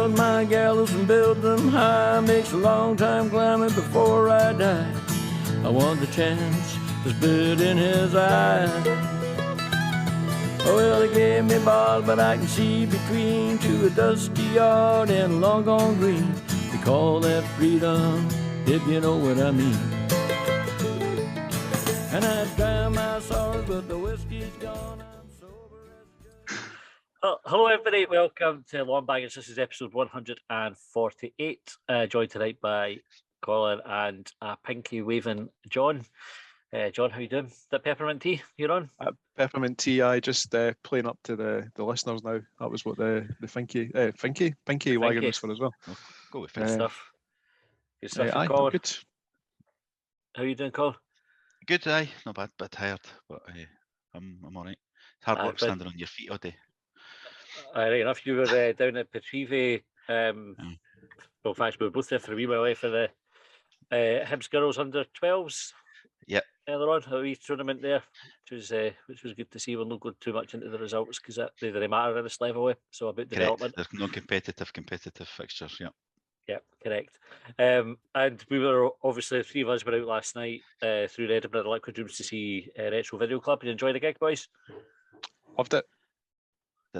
build my gallows and build them high. Makes a long time climbing before I die. I want the chance to spit in his eye. Well, they gave me ball, but I can see between to a dusty yard and a long gone green. They call that freedom, if you know what I mean. And I dry my sorrows, but the whiskey's gone. I'm sober. Hello, everybody. Welcome to Longbangers. This is episode 148. Joined tonight by Colin and pinky waving John. John, how you doing? Is that peppermint tea you're on? Peppermint tea. I just playing up to the listeners now. That was what the pinky wagon was for as well. Oh, go with good stuff. Good stuff. Aye, Colin. good. How you doing, Colin? Good, aye. Not bad, bit tired, but I'm all right. It's hard work standing on your feet all day. Right enough. You were down at Petrive. Well, in fact, we were both there for a wee while for the Hibs girls under 12s. Yep. Earlier on, a wee tournament there, which was good to see. We'll not go too much into the results because they really matter at this level. So about development. There's no competitive fixtures. Yeah. Yeah, correct. And we were obviously, three of us were out last night through the Edinburgh Liquid Rooms to see Retro Video Club. Did you enjoy the gig, boys? Loved it.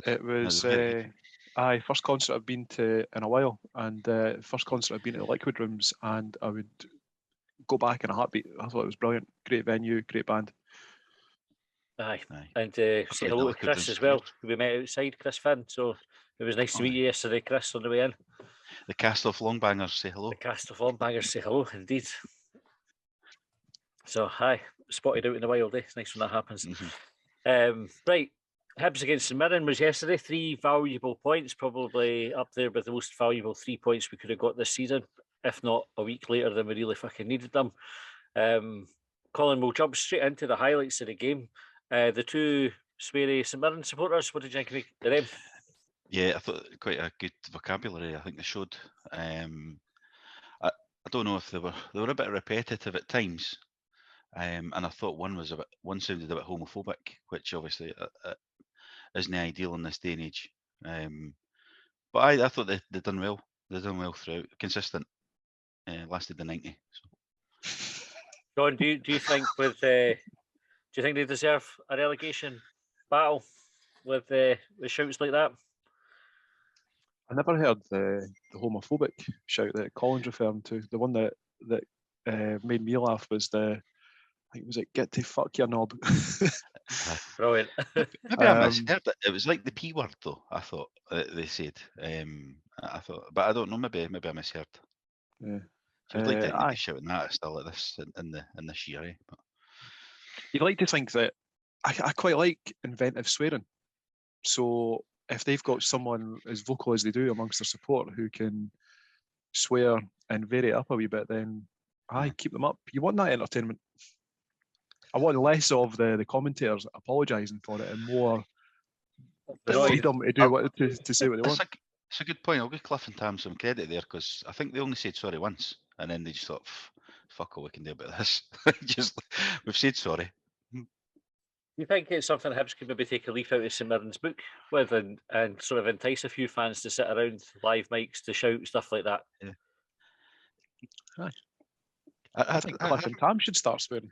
It was first concert I've been to in a while, and first concert I've been to the Liquid Rooms, and I would go back in a heartbeat. I thought it was brilliant. Great venue, great band. Aye. And say hello to Chris as well. We met outside, Chris Finn. So it was nice to meet you yesterday, Chris, on the way in. The cast of Longbangers say hello. The cast of Longbangers say hello, indeed. So, hi, spotted out in the wild. It's nice when that happens. Mm-hmm. Right, Hibs against St Mirren was yesterday. 3 valuable points, probably up there with the most valuable 3 points we could have got this season, if not a week later than we really fucking needed them. Colin, we'll jump straight into the highlights of the game. The two sweary St Mirren supporters, what did you think of them? Yeah, I thought quite a good vocabulary. I think they showed. I don't know if they were a bit repetitive at times, and I thought one sounded a bit homophobic, which obviously isn't ideal in this day and age. But I thought they done well. They done well throughout, consistent. Lasted the 90. So. John, do you think do you think they deserve a relegation battle with shouts like that? I never heard the homophobic shout that Colin's referring to. The one that made me laugh was I think was it "get to fuck your knob." Brilliant. Maybe I misheard it. It was like the P word though. I thought they said. I thought, but I don't know. Maybe I misheard. Yeah. So I'd like to be shouting that still like this in this year. But you'd like to think that I quite like inventive swearing. So if they've got someone as vocal as they do amongst their support who can swear and vary it up a wee bit, then keep them up. You want that entertainment. I want less of the commentators apologising for it and more the freedom to do to say what they want. It's a good point. I'll give Cliff and Tam some credit there because I think they only said sorry once and then they just thought, fuck all we can do about this. We've said sorry. You think it's something Hibs could maybe take a leaf out of St Mirren's book with and sort of entice a few fans to sit around live mics to shout stuff like that? Yeah. I think Cliff and Tam should start swearing.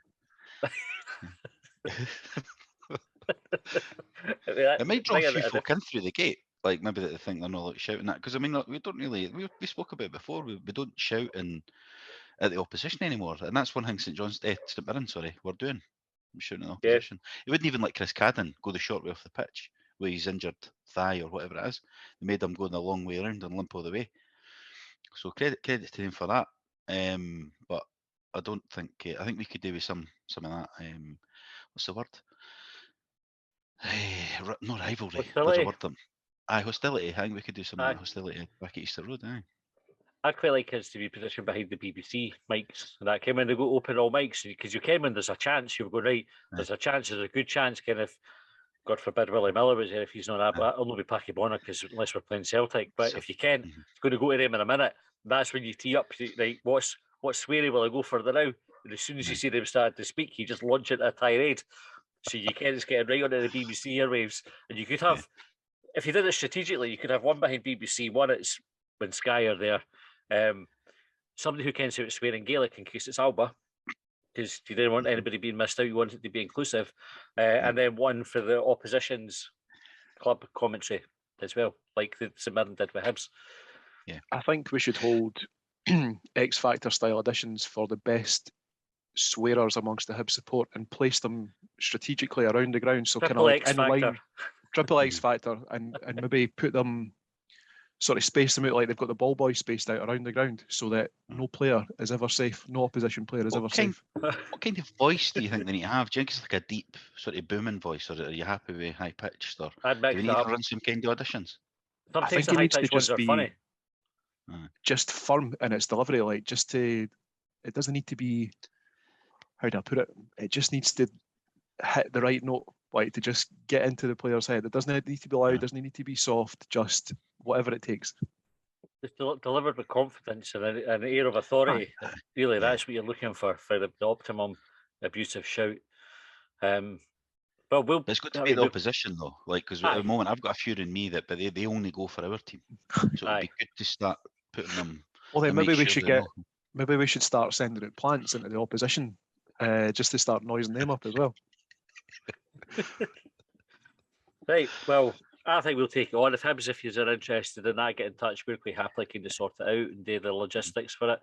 It might draw a few folk in through the gate. Like maybe they think they're not like shouting that because I mean we don't really we spoke about it before. We don't shout at the opposition anymore, and that's one thing St Mirren, we're doing. I'm shooting at opposition. He wouldn't even let Chris Cadden go the short way off the pitch where he's injured thigh or whatever it is. They made him go the long way around and limp all the way. So credit to him for that. But I don't think I think we could do with some of that. What's the word? No rivalry. There's a word. Hostility. I think we could do some hostility back at Easter Road. I'd quite like us to be positioned behind the BBC mics and that. When they go open all mics, because you came when there's a chance, you go right. There's a chance, there's a good chance. Kind of, God forbid, Willie Miller was there if he's not. I'll not be Packy Bonner because unless we're playing Celtic. But if you can, it's going to go to them in a minute. That's when you tee up. Like, what sweary will I go for the now? And as soon as you see them start to speak, you just launch into a tirade. So you can just get right onto the BBC airwaves, and you could have. If you did it strategically, you could have one behind BBC, one it's when Sky are there. Somebody who can say it's swearing Gaelic in case it's Alba, because you didn't want anybody being missed out. You wanted it to be inclusive, and then one for the opposition's club commentary as well, like the St Mirren did with Hibs. I think we should hold X Factor style editions for the best swearers amongst the Hibs support and place them strategically around the ground. So kind of Triple like X in Factor. line, triple X Factor, and maybe put them, sort of space them out like they've got the ball boys spaced out around the ground, so that no player is ever safe, no opposition player is ever safe. What kind of voice do you think they need to have? Do you think it's like a deep, sort of booming voice, or are you happy with high pitched? Or I'd do mix we it need to up. run some kind of auditions? Sometimes the it high needs to pitched ones just are be funny. just firm in its delivery, like just to. It doesn't need to be. How do I put it? It just needs to hit the right note, like to just get into the player's head. It doesn't need to be loud. It doesn't need to be soft. Just whatever it takes. Just delivered with confidence and an air of authority. Really, that's what you're looking for the optimum abusive shout. Well, It's got to be the opposition though, like because at the moment I've got a few in me but they only go for our team, so it'd be good to start putting them. Well, then maybe we should start sending out plants into the opposition, just to start noising them up as well. Right. Well, I think we'll take it on. If Hibs, if you're interested in that, get in touch. We're quite happily kind of sort it out and do the logistics for it.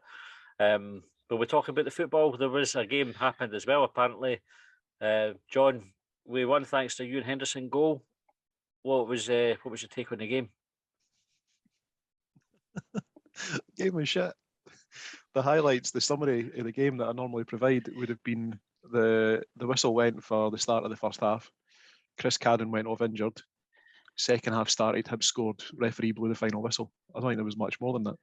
But we're talking about the football. There was a game happened as well, apparently. John, we won thanks to Ewan Henderson goal. What was your take on the game? Game was shit. The highlights, the summary of the game that I normally provide would have been the whistle went for the start of the first half. Chris Cadden went off injured. Second half started, Hibs scored, referee blew the final whistle. I don't think there was much more than that.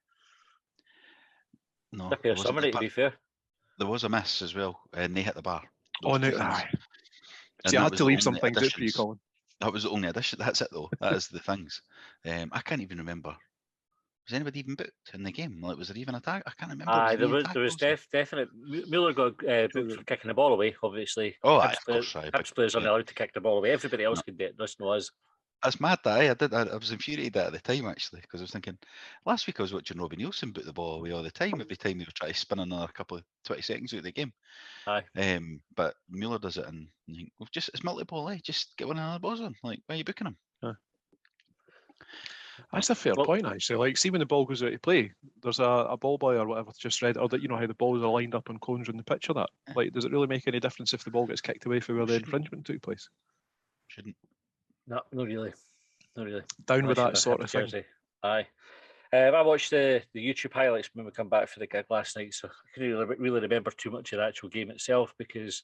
No, a fair summary, to be fair. There was a miss as well, and they hit the bar. Oh no! See, I had to leave some things out for you, Colin. That was the only addition. That's it, though. That is the things. I can't even remember. Was anybody even booked in the game? Like, was there even a tag? I can't remember. There was definite. Mueller got booked for kicking the ball away. Obviously, oh, Hibs players aren't allowed to kick the ball away. Everybody else could do it. Just no us. That's mad. I was infuriated at the time actually, because I was thinking last week I was watching Robbie Nielsen boot the ball away all the time. Every time they were trying to spin another couple of 20 seconds out of the game. But Mueller does it, and it's multi-ball. Just get one of the balls on. Like, why are you booking him? That's a fair point, actually. Like, see when the ball goes out to play, there's a ball boy or whatever just read, or that you know how the balls are lined up on cones on the pitch or that. Like, does it really make any difference if the ball gets kicked away from where the infringement took place? Shouldn't. No, not really. Down with that sort of thing. Aye. I watched the YouTube highlights when we come back for the gig last night, so I couldn't really remember too much of the actual game itself because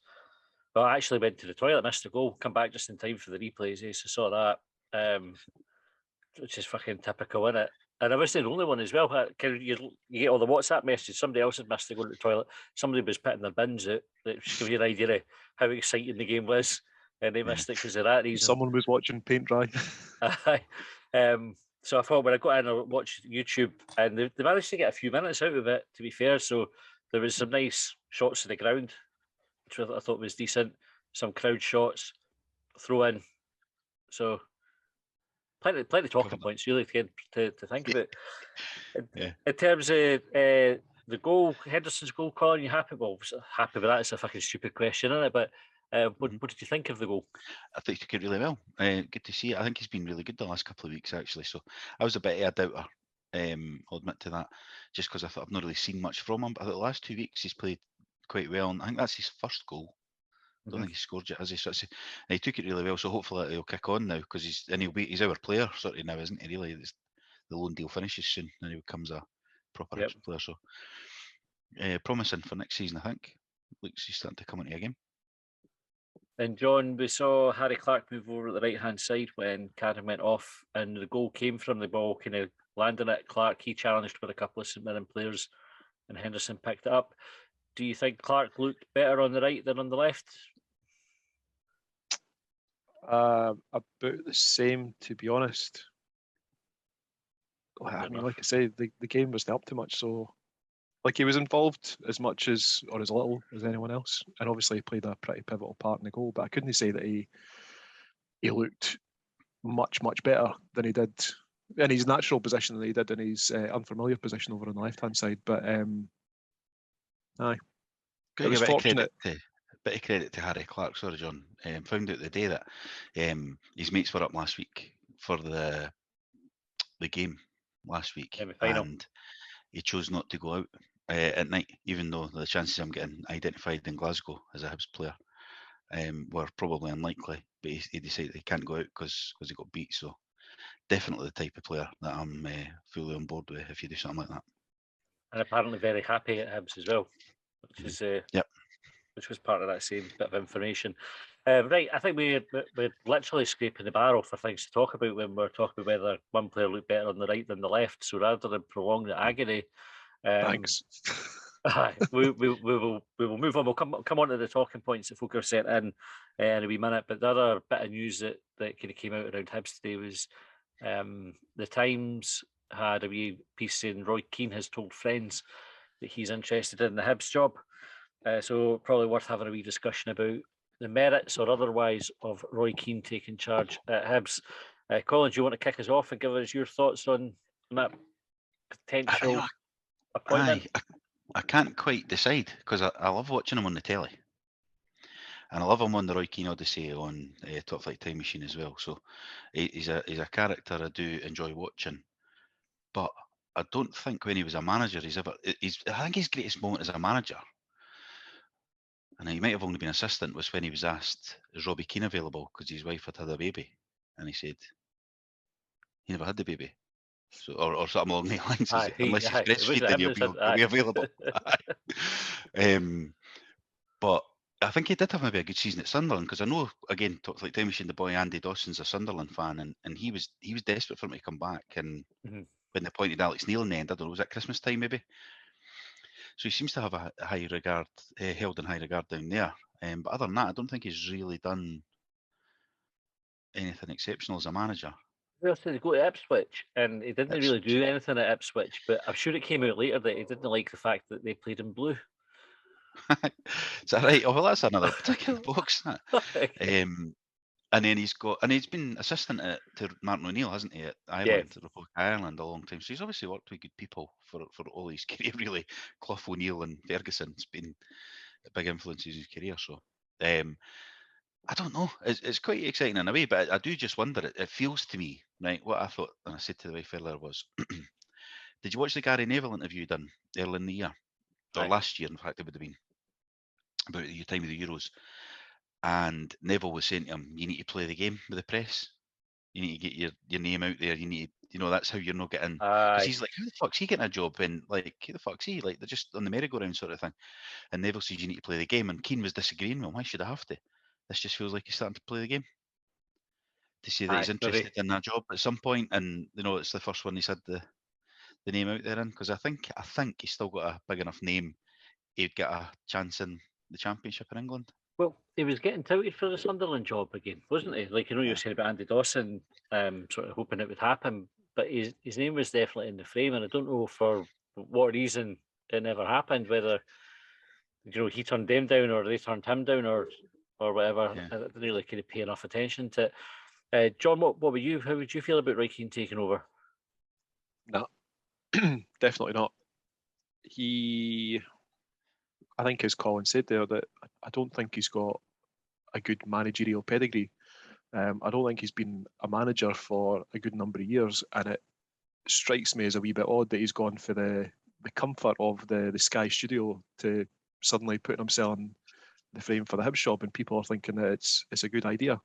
I actually went to the toilet, missed the goal, come back just in time for the replays, so saw that, which is fucking typical, innit? And I was the only one as well. You get all the WhatsApp messages. Somebody else had missed to go to the toilet. Somebody was putting their bins out. That just gives you an idea of how exciting the game was. And they missed it because of that reason. Someone was watching paint dry. So I thought when I got in, I watched YouTube, and they managed to get a few minutes out of it, to be fair. So there was some nice shots of the ground, which I thought was decent. Some crowd shots, throw in. So plenty of talking points really to think about. In terms of the goal, Henderson's goal, Colin, you happy? Well, happy with that. It's a fucking stupid question, isn't it? But what did you think of the goal? I think he did really well. Good to see it. I think he's been really good the last couple of weeks, actually. So I was a bit of a doubter. I'll admit to that, just because I've not really seen much from him. But I thought the last 2 weeks he's played quite well, and I think that's his first goal. I don't think he scored yet, has he? So he took it really well. So hopefully he'll kick on now, because he's our player sort of now, isn't he? Really, the loan deal finishes soon, and he becomes a proper player. So promising for next season, I think. Looks he's starting to come into a game. And John, we saw Harry Clark move over at the right-hand side when Cadden went off, and the goal came from the ball kind of landing at Clark. He challenged with a couple of St Mirren players, and Henderson picked it up. Do you think Clark looked better on the right than on the left? About the same, to be honest. I mean, like I said, the game wasn't up too much, so like he was involved as much as or as little as anyone else, and obviously he played a pretty pivotal part in the goal. But I couldn't say that he looked much better than he did in his natural position than he did in his unfamiliar position over on the left-hand side. But aye, Got to was give fortunate. a bit of credit to Harry Clark, sorry John. Found out the day that his mates were up last week for the game last week, Semi-final. and he chose not to go out at night, even though the chances of him getting identified in Glasgow as a Hibs player were probably unlikely. But he decided he can't go out because he got beat. So definitely the type of player that I'm fully on board with if you do something like that. And apparently very happy at Hibs as well, which is Yep. which was part of that same bit of information. Right, I think we're literally scraping the barrel for things to talk about when we're talking about whether one player looked better on the right than the left. So rather than prolong the agony, Thanks. we will move on. We'll come on to the talking points that folk have sent in a wee minute. But the other bit of news that kind of came out around Hibs today was the Times had a wee piece saying Roy Keane has told friends that he's interested in the Hibs job. So probably worth having a wee discussion about the merits or otherwise of Roy Keane taking charge at Hibs. Colin, do you want to kick us off and give us your thoughts on that potential appointment? I can't quite decide because I love watching him on the telly. And I love him on the Roy Keane Odyssey on Top Flight Time Machine as well. So he's a character I do enjoy watching. But I don't think when he was a manager, I think his greatest moment as a manager, and he might have only been assistant, was when he was asked, is Robbie Keane available? Because his wife had a baby. And he said, he never had the baby. So, or something along the lines. Unless he's breastfeeding, he'll be available. But I think he did have maybe a good season at Sunderland, because I know, again, Talk Like Time Machine, the boy Andy Dawson's a Sunderland fan, and he was desperate for him to come back. And when they appointed Alex Neil in the end, I don't know, was that Christmas time maybe? So he seems to have a high regard, held in high regard down there. But other than that, I don't think he's really done anything exceptional as a manager. Well, so they go to Ipswich, and he didn't really do anything at Ipswich, but I'm sure it came out later that he didn't like the fact that they played in blue. Is that right? Oh, well, that's another particular box. And then he's been assistant to Martin O'Neill, hasn't he, at Ireland, Republic of Ireland, a long time. So he's obviously worked with good people for all his career, really. Clough, O'Neill and Ferguson's been big influences in his career. So I don't know. It's quite exciting in a way, but I do just wonder. It feels to me, right, what I thought, and I said to the wife earlier was, did you watch the Gary Neville interview done early in the year? Or last year, in fact, it would have been, about your time of the Euros. And Neville was saying to him, you need to play the game with the press. You need to get your name out there. You need, that's how you're not getting. Because he's like, how the fuck's he getting a job? And like, who the fuck's he? Like, they're just on the merry-go-round sort of thing. And Neville says, you need to play the game. And Keane was disagreeing with him. Why should I have to? This just feels like he's starting to play the game. To say that he's interested in that job at some point, and it's the first one he's had the name out there in. Because I think he's still got a big enough name. He'd get a chance in the Championship in England. Well, he was getting touted for the Sunderland job again, wasn't he? Like, you were saying about Andy Dawson, sort of hoping it would happen, but his name was definitely in the frame, and I don't know for what reason it never happened, whether, he turned them down or they turned him down or whatever. I didn't really kind of pay enough attention to it. John, what were you? How would you feel about Roy Keane taking over? No, definitely not. I think, as Colin said there, that I don't think he's got a good managerial pedigree. I don't think he's been a manager for a good number of years, and it strikes me as a wee bit odd that he's gone for the comfort of the Sky studio to suddenly putting himself in the frame for the Hibs job, and people are thinking that it's a good idea.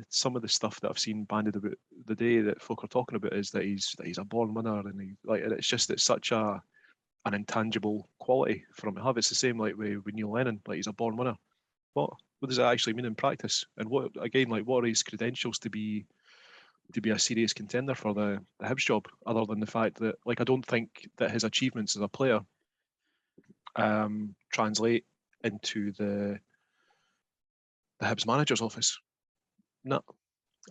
Some of the stuff that I've seen banded about the day that folk are talking about is that he's a born winner, and it's such an intangible quality for him to have. It's the same like with Neil Lennon, like he's a born winner. What does that actually mean in practice? And what are his credentials to be a serious contender for the Hibs job, other than the fact that, like, I don't think that his achievements as a player translate into the Hibs manager's office. No.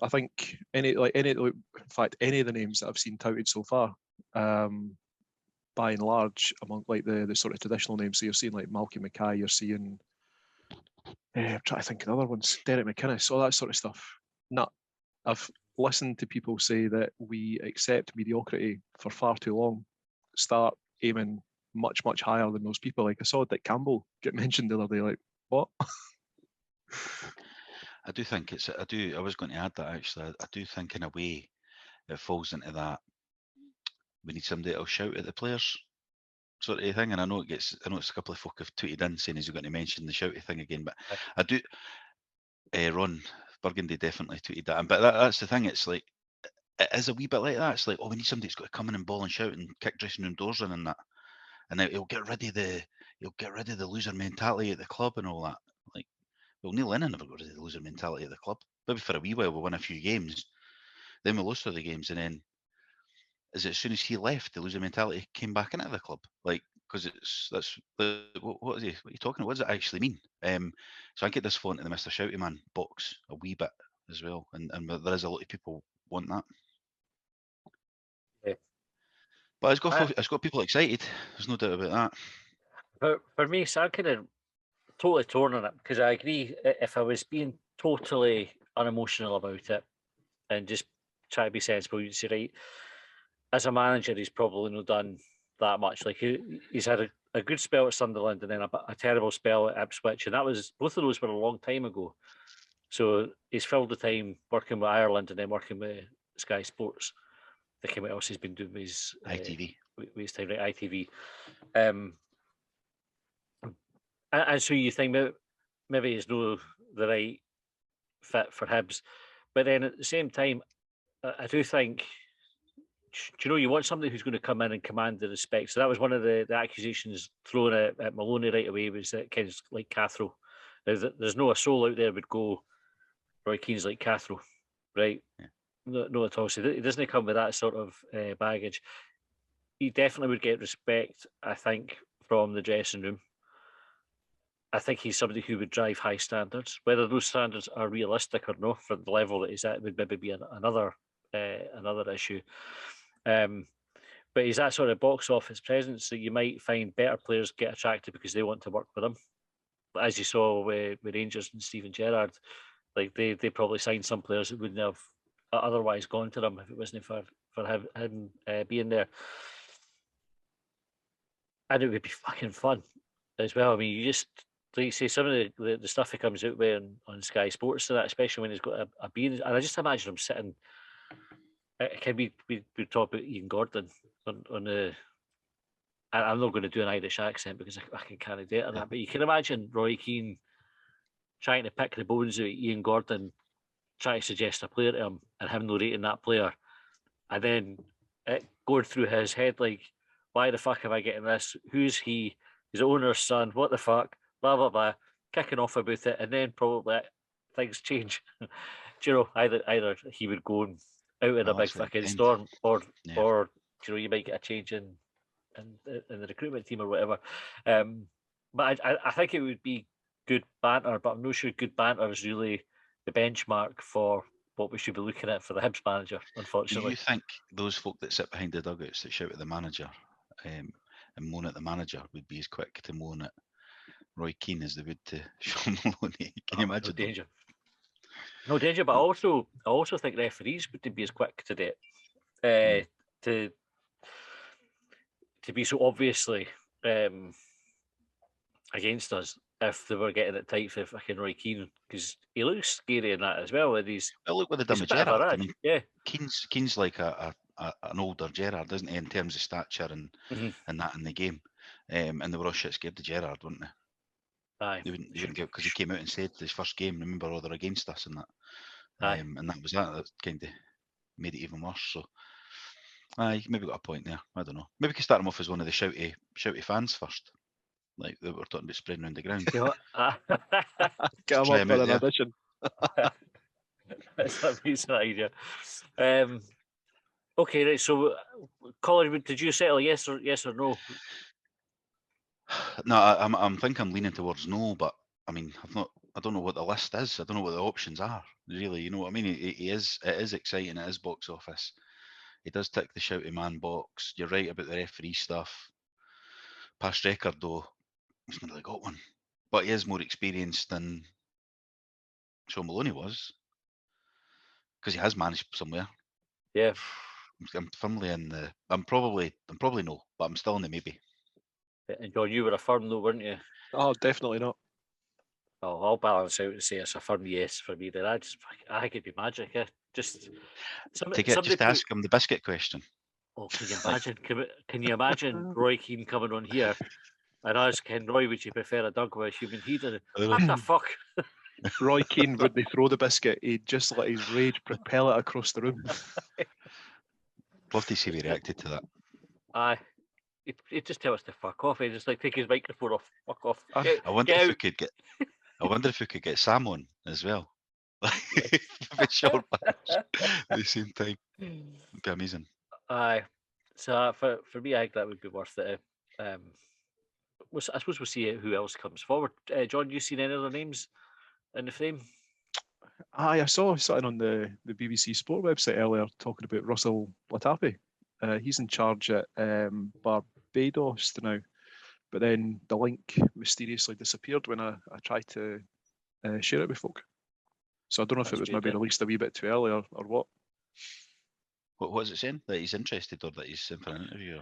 I think any of the names that I've seen touted so far, by and large, among like the sort of traditional names, so you're seeing like Malky Mackay, you're seeing, I'm trying to think of the other ones, Derek McInnes, all that sort of stuff. No, listened to people say that we accept mediocrity for far too long. Start aiming much, much higher than those people. Like I saw Dick Campbell get mentioned the other day. Like, what? I do think it's. I was going to add that actually. I do think in a way it falls into that. We need somebody that'll shout at the players, sort of thing. And I know it gets. I know it's a couple of folk have tweeted in saying he's going to mention the shouty thing again, but Aye. I do. Ron Burgundy definitely tweeted that. But that's the thing. It's like it is a wee bit like that. It's like, oh, we need somebody that's got to come in and ball and shout and kick dressing room doors in and that. And then he'll get rid of the loser mentality at the club and all that. Like, well, Neil Lennon never got rid of the loser mentality at the club. Maybe for a wee while we won a few games, then we lost all the games, and then as soon as he left, the loser mentality came back into the club. Like, because what are you talking about? What does it actually mean? So I get this fall into the Mr. Shouty Man box a wee bit as well, and there is a lot of people want that. Yeah. But it's got people excited. There's no doubt about that. For me, so I'm kind of totally torn on it because I agree. If I was being totally unemotional about it and just try to be sensible, you'd say, right, as a manager, he's probably not done that much. Like he's had a good spell at Sunderland and then a terrible spell at Ipswich, and both of those were a long time ago. So he's filled the time working with Ireland and then working with Sky Sports. I think what else he's been doing with his ITV. With his time at ITV. And so you think maybe he's no the right fit for Hibs, but then at the same time, I do think, do you know, you want somebody who's going to come in and command the respect. So that was one of the accusations thrown at Maloney right away, was that Keane's like Cathro. There's no a soul out there would go, Roy Keane's like Cathro, right? Yeah. No at all. So he doesn't come with that sort of baggage. He definitely would get respect, I think, from the dressing room. I think he's somebody who would drive high standards. Whether those standards are realistic or not for the level that he's at would maybe be another issue. But he's that sort of box office presence that you might find better players get attracted because they want to work with him. But as you saw with Rangers and Steven Gerrard, like they probably signed some players that wouldn't have otherwise gone to them if it wasn't for him being there. And it would be fucking fun as well. I mean, you just, like you say, some of the stuff he comes out with on Sky Sports and that, especially when he's got a being, and I just imagine him sitting. Can we talk about Ian Gordon on the? I'm not going to do an Irish accent because I can't do it on that. But you can imagine Roy Keane trying to pick the bones of Ian Gordon, trying to suggest a player to him, and him not rating that player, and then it going through his head like, why the fuck am I getting this? Who's he? He's the owner's son. What the fuck? Blah blah blah. Kicking off about it, and then probably things change. Do you know, either he would go out in a big fucking storm, or you know, you might get a change in the recruitment team or whatever. But I think it would be good banter, but I'm not sure good banter is really the benchmark for what we should be looking at for the Hibs manager, unfortunately. Do you think those folk that sit behind the dugouts that shout at the manager and moan at the manager would be as quick to moan at Roy Keane as they would to Sean Maloney? Can you imagine? No danger, but I also think referees would be as quick to do it. To be so obviously against us if they were getting it tight for fucking Roy Keane, because he looks scary in that as well. And look what they done with Gerrard. I mean, yeah, Keane's like an older Gerrard, isn't he, in terms of stature and that in the game. And they were all shit scared of Gerrard, weren't they? Aye. They wouldn't get, because he came out and said his first game, remember, they're against us and that. And that was that kind of made it even worse. So maybe got a point there. I don't know. Maybe we could start him off as one of the shouty fans first. Like they were talking about spreading around the ground. Get him up for an audition. That's a decent idea. Okay, right. So, Colin, did you settle yes or no? No, I'm leaning towards no, but I mean, I don't know what the list is. I don't know what the options are. Really, you know what I mean? It is exciting. It is box office. He does tick the shouty man box. You're right about the referee stuff. Past record though, he's not really got one, but he is more experienced than Sean Maloney was. because he has managed somewhere. Yeah. I'm firmly in the. I'm probably no, but I'm still in the maybe. And John, you were a firm though, weren't you? Oh, definitely not. Oh, I'll balance out and say it's a firm yes for me. Then I think it'd be magic. Just somebody Just ask him the biscuit question. Oh, can you imagine? Can you imagine Roy Keane coming on here and asking Roy, would you prefer a dunk with a human heat? And what the fuck? Roy Keane wouldn't throw the biscuit. He'd just let his rage propel it across the room. Love to see how he reacted to that. Aye. He'd just tell us to fuck off. He'd just like take his microphone off. Fuck off. Aye. I wonder if we could get Sam on as well. With short bars at the same time. It'd be amazing. Aye. So for me, I think that would be worth it. I suppose we'll see who else comes forward. John, you seen any other names in the frame? Aye, I saw something on the BBC Sport website earlier talking about Russell Latapi. He's in charge at Barbados now, but then the link mysteriously disappeared when I tried to share it with folk. So I don't know if it was maybe released a wee bit too early or what. What is it saying? That he's interested or that he's in for an interview?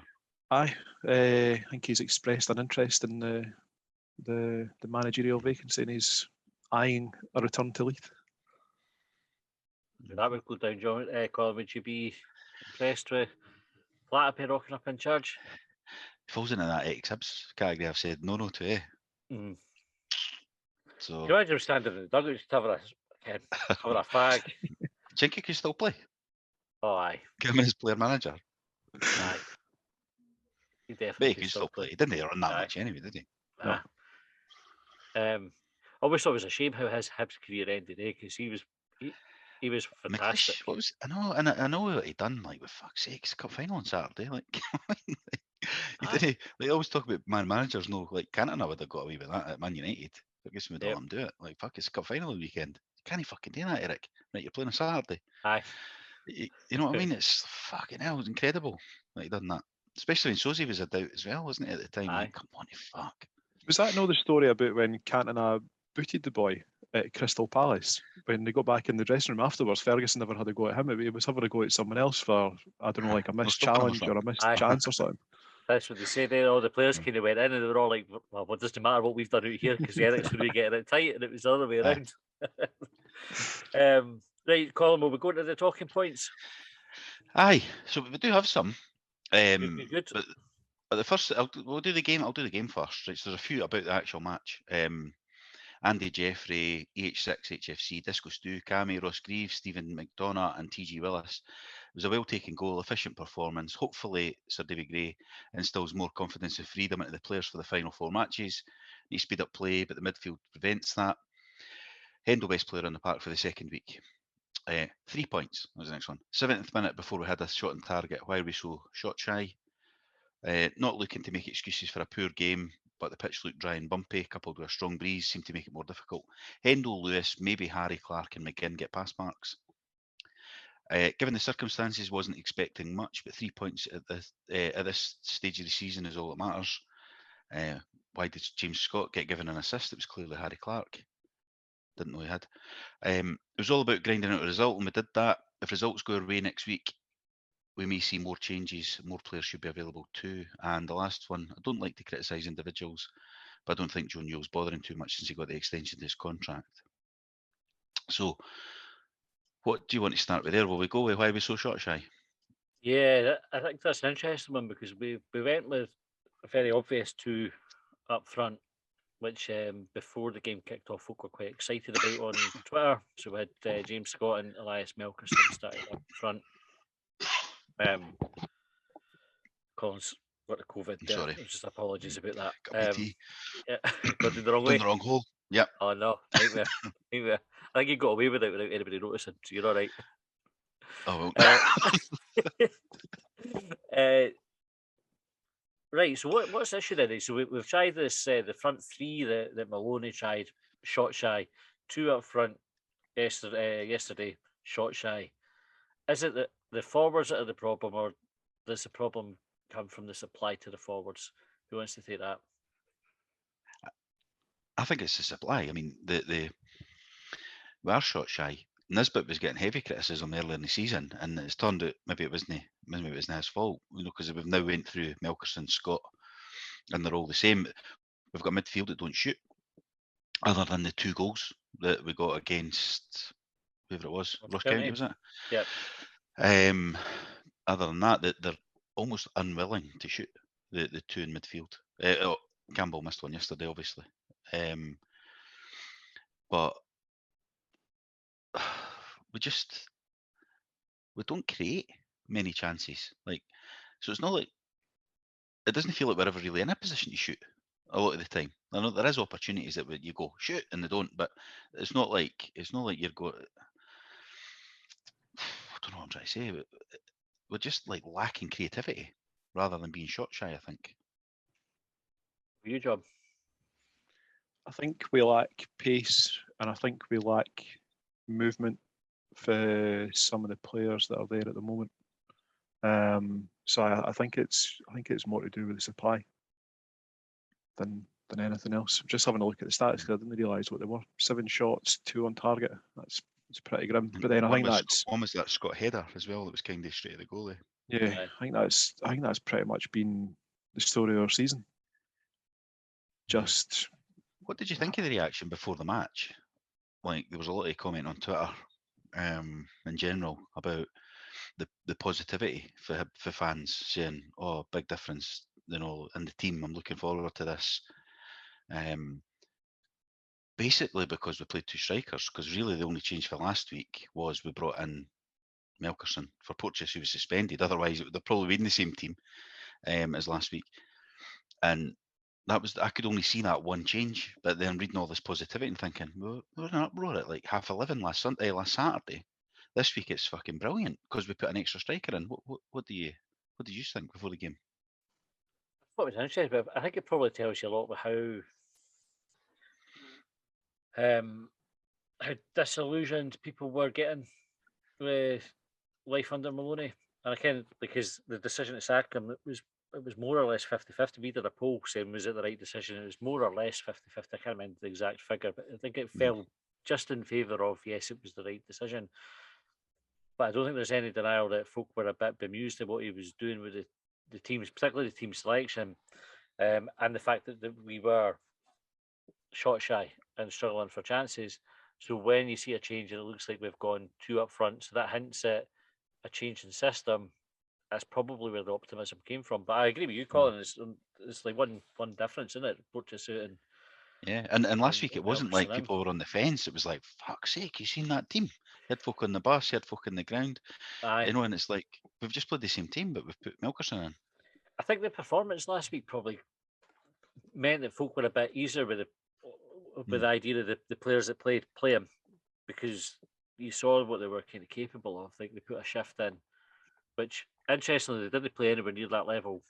Aye, I think he's expressed an interest in the managerial vacancy and he's eyeing a return to Leith. That would go down, John. Colin, would you be impressed with Latapi rocking up in charge? He falls into that ex-Hibs category I've said no to, eh? Mm. So. Can you imagine him standing in the dugout just having a fag? Do you think he could still play? Oh, aye. Give him his player manager. Aye. He definitely could still play. He didn't run that much anyway, did he? No. I always thought it was a shame how his Hibs career ended, because he was fantastic. I know what he done. Like, with fuck's sake, it's a cup final on Saturday. Like, he didn't. They always talk about managers. No, like Cantona would have got away with that at Man United. I guess we don't let him do it. Like, fuck, it's a cup final weekend. You can't fucking do that, Eric. Right, you're playing on Saturday. Aye. You know what I mean? It's fucking hell. It's incredible that he done that. Especially when Sosie was a doubt as well, wasn't it, at the time? Aye. Like, come on, you fuck. Was that another story about when Cantona booted the boy at Crystal Palace? When they got back in the dressing room afterwards, Ferguson never had a go at him. He was having a go at someone else for, I don't know, like a missed challenge or a missed chance or something. That's what they say there. All the players kind of went in and they were all like, well, it doesn't matter what we've done out here because Eric's going to be getting it tight, and it was the other way around. Right, Colin, will we go to the talking points? Aye, so we do have some. Good. But the first, we'll do the game. I'll do the game first. Right, so there's a few about the actual match. Andy Jeffrey, EH6, HFC, Disco Stu, Cammy, Ross Greaves, Stephen McDonough and TG Willis. It was a well-taken goal, efficient performance. Hopefully, Sir David Gray instills more confidence and freedom into the players for the final 4 matches. Need to speed up play, but the midfield prevents that. Hendo best player on the park for the second week. 3 points was the next one. 7th minute before we had a shot on target. Why are we so shot shy? Not looking to make excuses for a poor game, but the pitch looked dry and bumpy, coupled with a strong breeze, seemed to make it more difficult. Hendo, Lewis, maybe Harry, Clark and McGinn get pass marks. Given the circumstances, wasn't expecting much, but 3 points at this stage of the season is all that matters. Why did James Scott get given an assist? It was clearly Harry Clark. Didn't know he had. It was all about grinding out a result, and we did that. If results go our way next week, we may see more changes. More players should be available too. And the last one, I don't like to criticise individuals, but I don't think Joe Newell's bothering too much since he got the extension to his contract. So, what do you want to start with there? Will we go with why we're so shot shy? Yeah, I think that's an interesting one because we went with a very obvious 2 up front, which before the game kicked off, folk were quite excited about on Twitter. So we had James Scott and Elias Melkerson started up front. Colin's got the COVID there. Sorry. Just apologies about that. Got tea. Yeah, got in the wrong way. Down the wrong hole. Yep. Oh no, nightmare. I think you got away with it without anybody noticing, so you're all right. Oh well. Right, so what's the issue then? So we've tried this, the front 3 that Maloney tried, shot shy. 2 up front yesterday, shot shy. Is it that the forwards that are the problem, or does the problem come from the supply to the forwards? Who wants to take that? I think it's the supply. I mean, we are shot shy. Nisbet was getting heavy criticism earlier in the season, and it's turned out maybe it wasn't his fault, because we've now went through Melkerson, Scott, and they're all the same. We've got midfield that don't shoot, other than the 2 goals that we got against whoever it was, Ross County, was it? Yep. Other than that, they're almost unwilling to shoot the 2 in midfield. Campbell missed one yesterday, obviously, but we don't create many chances. So it's not like, it doesn't feel like we're ever really in a position to shoot a lot of the time. I know there is opportunities that you go shoot and they don't, but it's not like you're going. I don't know what I'm trying to say. But we're just lacking creativity rather than being shot shy, I think. Your job. I think we lack pace, and I think we lack movement for some of the players that are there at the moment. So I think it's more to do with the supply than anything else. I'm just having a look at the stats because I didn't realise what they were. 7 shots, 2 on target. It's pretty grim. But then I think that's one was that Scott header as well. That was kind of straight at the goalie. Yeah, I think that's pretty much been the story of our season. Just what did you think of the reaction before the match? There was a lot of comment on Twitter, in general, about the positivity for fans, saying, "Oh, big difference, in the team. I'm looking forward to this." Basically, because we played 2 strikers. Because really, the only change for last week was we brought in Melkerson for Porteous, who was suspended. Otherwise, it would have probably been the same team as last week. And I could only see that one change. But then reading all this positivity and thinking, well, we're in an uproar at 11:30 last Saturday. This week it's fucking brilliant because we put an extra striker in. What did you think before the game? I thought it was interesting, but I think it probably tells you a lot about how disillusioned people were getting with life under Maloney. And again, because the decision to sack him, it was more or less 50-50. We did a poll saying, was it the right decision? It was more or less 50-50. I can't remember the exact figure, but I think it fell just in favour of, yes, it was the right decision. But I don't think there's any denial that folk were a bit bemused at what he was doing with the teams, particularly the team selection, and the fact that we were shot shy and struggling for chances. So when you see a change and it looks like we've gone 2 up front, so that hints at a change in system. That's probably where the optimism came from. But I agree with you, Colin. It's like one difference, isn't it? Porteous and yeah, and last week it wasn't like people were on the fence. It was like, fuck's sake, you seen that team? You had folk on the bus, you had folk in the ground. Aye. And it's like, we've just played the same team, but we've put Melkerson in. I think the performance last week probably meant that folk were a bit easier with the idea of the players that play him, because you saw what they were kind of capable of. Like they put a shift in, which interestingly they didn't play anywhere near that level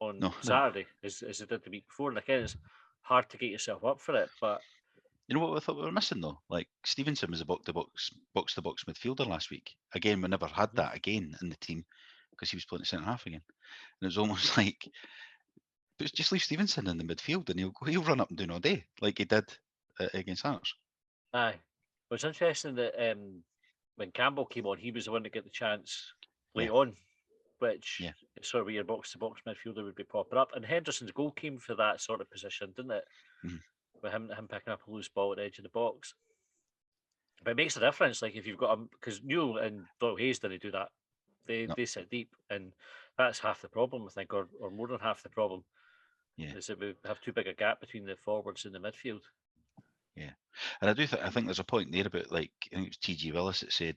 on Saturday as they did the week before. And again, it's hard to get yourself up for it, but you know what I thought we were missing though? Stevenson was a box to box midfielder last week. Again, we never had that again in the team because he was playing at centre half again, and it was almost like, just leave Stevenson in the midfield and he'll run up and down all day like he did against Hearts. Aye, it was interesting that when Campbell came on, he was the one to get the chance late on, which sort of where your box to box midfielder would be popping up. And Henderson's goal came for that sort of position, didn't it? With him picking up a loose ball at the edge of the box. But it makes a difference, like if you've got because Newell and Doyle Hayes didn't do that. They sit deep, and that's half the problem, I think, or more than half the problem. Yeah, is that we have too big a gap between the forwards and the midfield. Yeah, and I think there's a point there about, like, I think it was T.G. Willis that said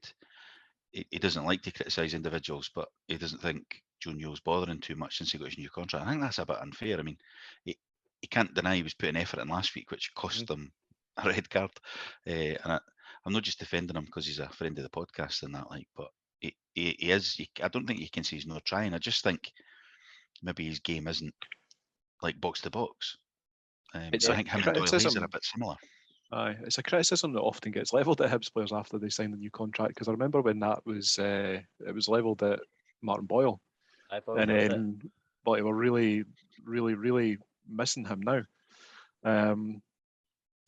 he doesn't like to criticise individuals, but he doesn't think Joe Newell's bothering too much since he got his new contract. I think that's a bit unfair. I mean, he can't deny he was putting effort in last week, which cost them a red card. And I'm not just defending him because he's a friend of the podcast and that, like, but he is. I don't think you can say he's not trying. I just think maybe his game isn't like box to box. I think him and Doyle Hayes are a bit similar. Aye, it's a criticism that often gets levelled at Hibs players after they sign the new contract, because I remember when that was it was levelled at Martin Boyle, and then but they were really, really, really missing him now.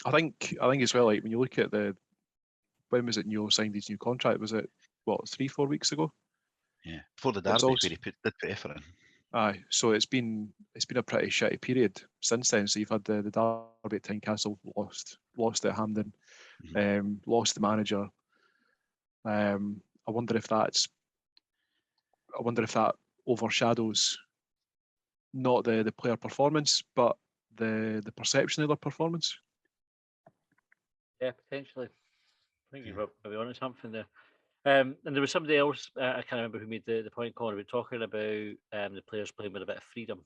I think as well, like when you look at when was it Newell signed his new contract? Was it, what, 3-4 weeks ago? Yeah, before the It's derby, also- where he did put effort in. Aye, so it's been a pretty shitty period since then. So you've had the derby at Tynecastle, lost at Hampden, lost the manager. I wonder if that overshadows not the player performance, but the perception of their performance. Yeah, potentially. I think you're maybe on to something there. And there was somebody else, I can't remember who made the point, Colin, about talking about the players playing with a bit of freedom.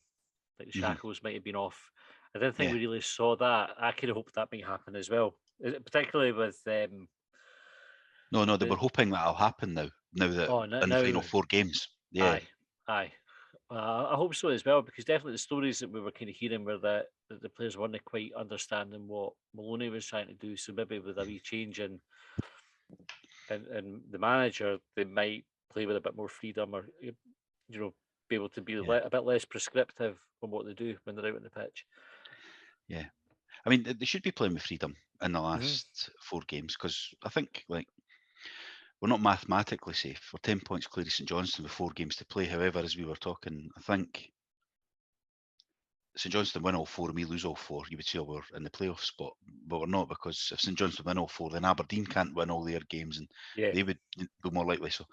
Like the shackles might have been off. I didn't think we really saw that. I kind of hope that might happen as well, particularly with. No, they were hoping that'll happen now. Now that in the final 4 games, yeah, Aye. I hope so as well, because definitely the stories that we were kind of hearing were that the players weren't quite understanding what Maloney was trying to do. So maybe with a wee change in the manager, they might play with a bit more freedom, or be able to be a bit less prescriptive on what they do when they're out on the pitch. Yeah, I mean they should be playing with freedom in the last 4 games, because I think we're not mathematically safe. We're 10 points clear of St Johnstone with 4 games to play. However, as we were talking, I think St Johnstone win all 4 and we lose all 4, you would say we're in the playoff spot, but we're not, because if St Johnstone win all 4, then Aberdeen can't win all their games, and they would be more likely. So,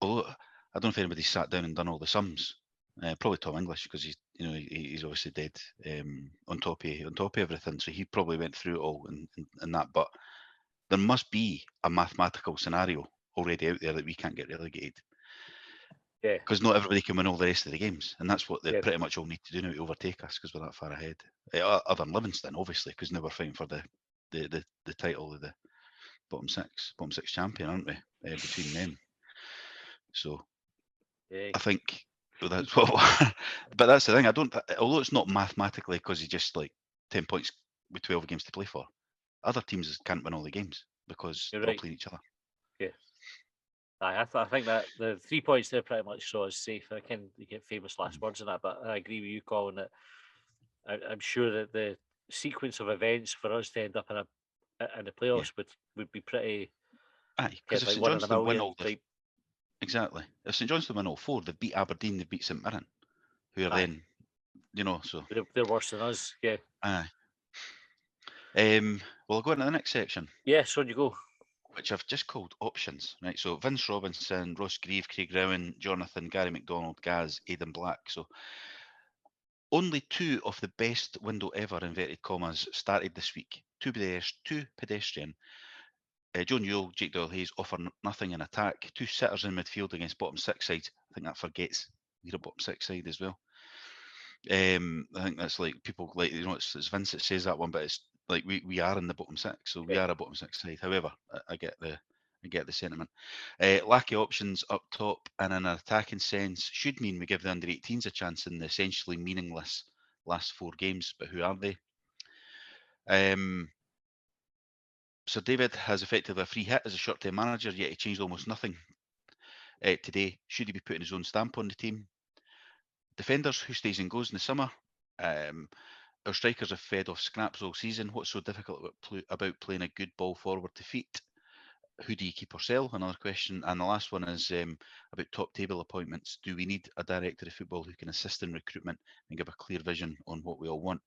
although I don't know if anybody's sat down and done all the sums, probably Tom English, because he's obviously dead on top of everything, so he probably went through it all and that. But there must be a mathematical scenario already out there that we can't get relegated. Yeah. Because not everybody can win all the rest of the games, and that's what they pretty much all need to do now to overtake us, because we're that far ahead. Other than Livingston, obviously, because now we're fighting for the title of the bottom six champion, aren't we? Between them. So I think that's what. But that's the thing. Although it's not mathematically, because you just 10 points with 12 games to play for. Other teams can't win all the games because they're all playing each other. Yeah. I think that the 3 points there pretty much saw us safe. I can you get famous last words on that, but I agree with you, Colin, that I'm sure that the sequence of events for us to end up in the playoffs would be pretty. Aye, because if St Johnstone win all exactly, if St Johnstone win all 4, they've beat Aberdeen, they've beat St Mirren, who are then, so they're worse than us. Yeah. Aye. Well, I'll go into the next section. Yes, on you go. Which I've just called options, right? So Vince Robinson, Ross Grieve, Craig Rowan, Jonathan, Gary McDonald, Gaz, Aidan Black. So only 2 of the best window ever, inverted commas, started this week. 2 pedestrian. Joe Newell, Jake Doyle-Hayes offer nothing in attack. 2 sitters in midfield against bottom 6 sides. I think that forgets we're a bottom 6 side as well. I think that's people it's Vince that says that one, but it's we are in the bottom 6, so we are a bottom 6 side. However, I get the sentiment. Lack of options up top and in an attacking sense should mean we give the under 18s a chance in the essentially meaningless last 4 games. But who are they? Sir David has effectively a free hit as a short-term manager, yet he changed almost nothing today. Should he be putting his own stamp on the team? Defenders, who stays and goes in the summer? Our strikers have fed off scraps all season. What's so difficult about playing a good ball forward to feet? Who do you keep or sell? Another question. And the last one is about top table appointments. Do we need a director of football who can assist in recruitment and give a clear vision on what we all want?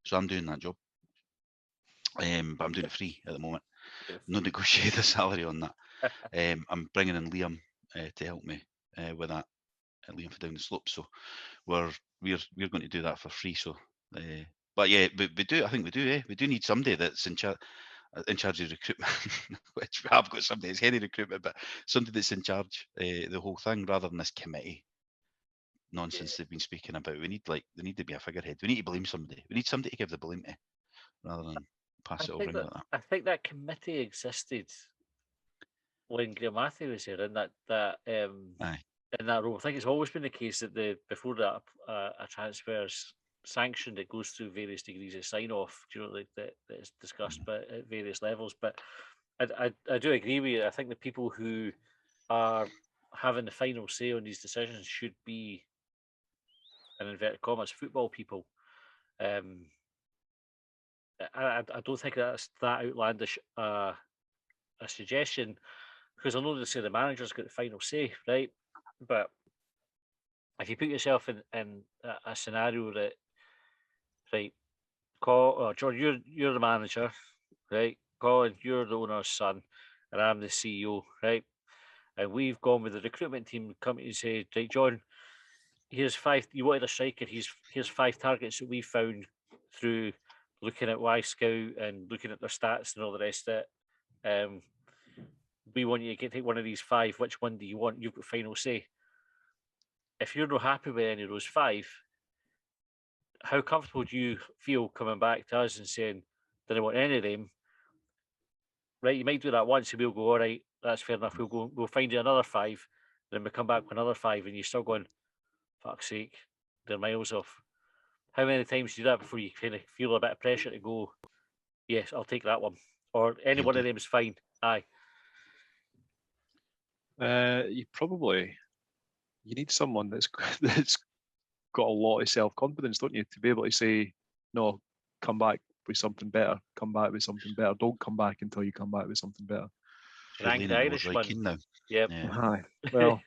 So I'm doing that job. But I'm doing it free at the moment. No negotiated a salary on that. I'm bringing in Liam to help me with that. Liam for down the slope. So we're going to do that for free. So, but yeah, we do. I think we do. We do need somebody that's in charge of recruitment. Which we have got somebody that's head of recruitment, but somebody that's in charge the whole thing rather than this committee nonsense they've been speaking about. We need there need to be a figurehead. We need to blame somebody. We need somebody to give the blame to, rather than pass it over like that. I think that committee existed when Graham Matthew was here, and that in that role. I think it's always been the case that before that a transfer's sanctioned, it goes through various degrees of sign off. That is discussed but at various levels. But I do agree with you. I think the people who are having the final say on these decisions should be, in inverted commas, football people. I don't think that's that outlandish a suggestion, because I know they say the manager's got the final say, right? But if you put yourself in a scenario that, right, John, you're the manager, right? Colin, you're the owner's son, and I'm the CEO, right? And we've gone with the recruitment team, come to you and say, right, John, here's 5. You wanted a striker. Here's 5 targets that we found through looking at Y Scout and looking at their stats and all the rest of it. We want you to take one of these 5. Which one do you want? You've got final say. If you're not happy with any of those 5, how comfortable do you feel coming back to us and saying, "Didn't want any of them"? Right, you might do that once, and we'll go, "All right, that's fair enough. We'll find you another 5." Then we come back with another 5, and you're still going, "Fuck's sake, they're miles off." How many times do you do that before you kind of feel a bit of pressure to go, "Yes, I'll take that one," or any one of them is fine? Aye. You need someone that's that's got a lot of self-confidence, don't you, to be able to say, no, come back with something better. Come back with something better. Don't come back until you come back with something better. You're Rank leaning the towards Roy Irishman. Keane now. Yep. Yeah. Aye. Well,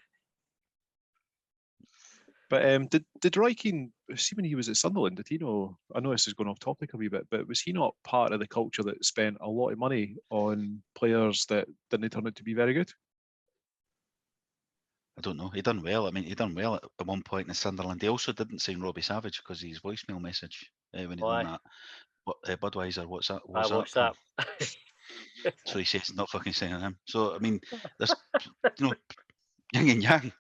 but did Roy Keane, see when he was at Sunderland, did he know? I know this is going off topic a wee bit, but was he not part of the culture that spent a lot of money on players that didn't turn out to be very good? I don't know. He done well. I mean, he done well at one point in Sunderland. He also didn't sign Robbie Savage because his voicemail message when he done that. Budweiser, what's that? I watched that. So he says not fucking signing him. So I mean, there's yin and yang.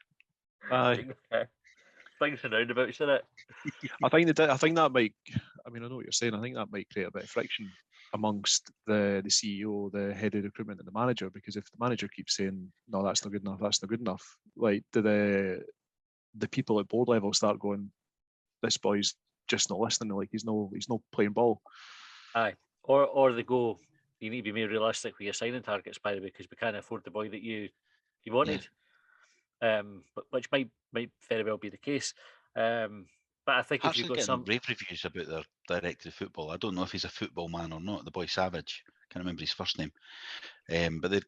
Aye. Things and roundabouts, isn't it? I think that might. I mean, I know what you're saying. I think that might create a bit of friction amongst the CEO, the head of recruitment, and the manager. Because if the manager keeps saying, "No, that's not good enough. That's not good enough," like do the people at board level start going, "This boy's just not listening. Like he's not playing ball." Aye. Or they go, "You need to be more realistic with your signing targets, by the way, because we can't afford the boy that you wanted." But which might very well be the case. But I think if you've got some rave reviews about their director of football, I don't know if he's a football man or not. The boy Savage, can't remember his first name. But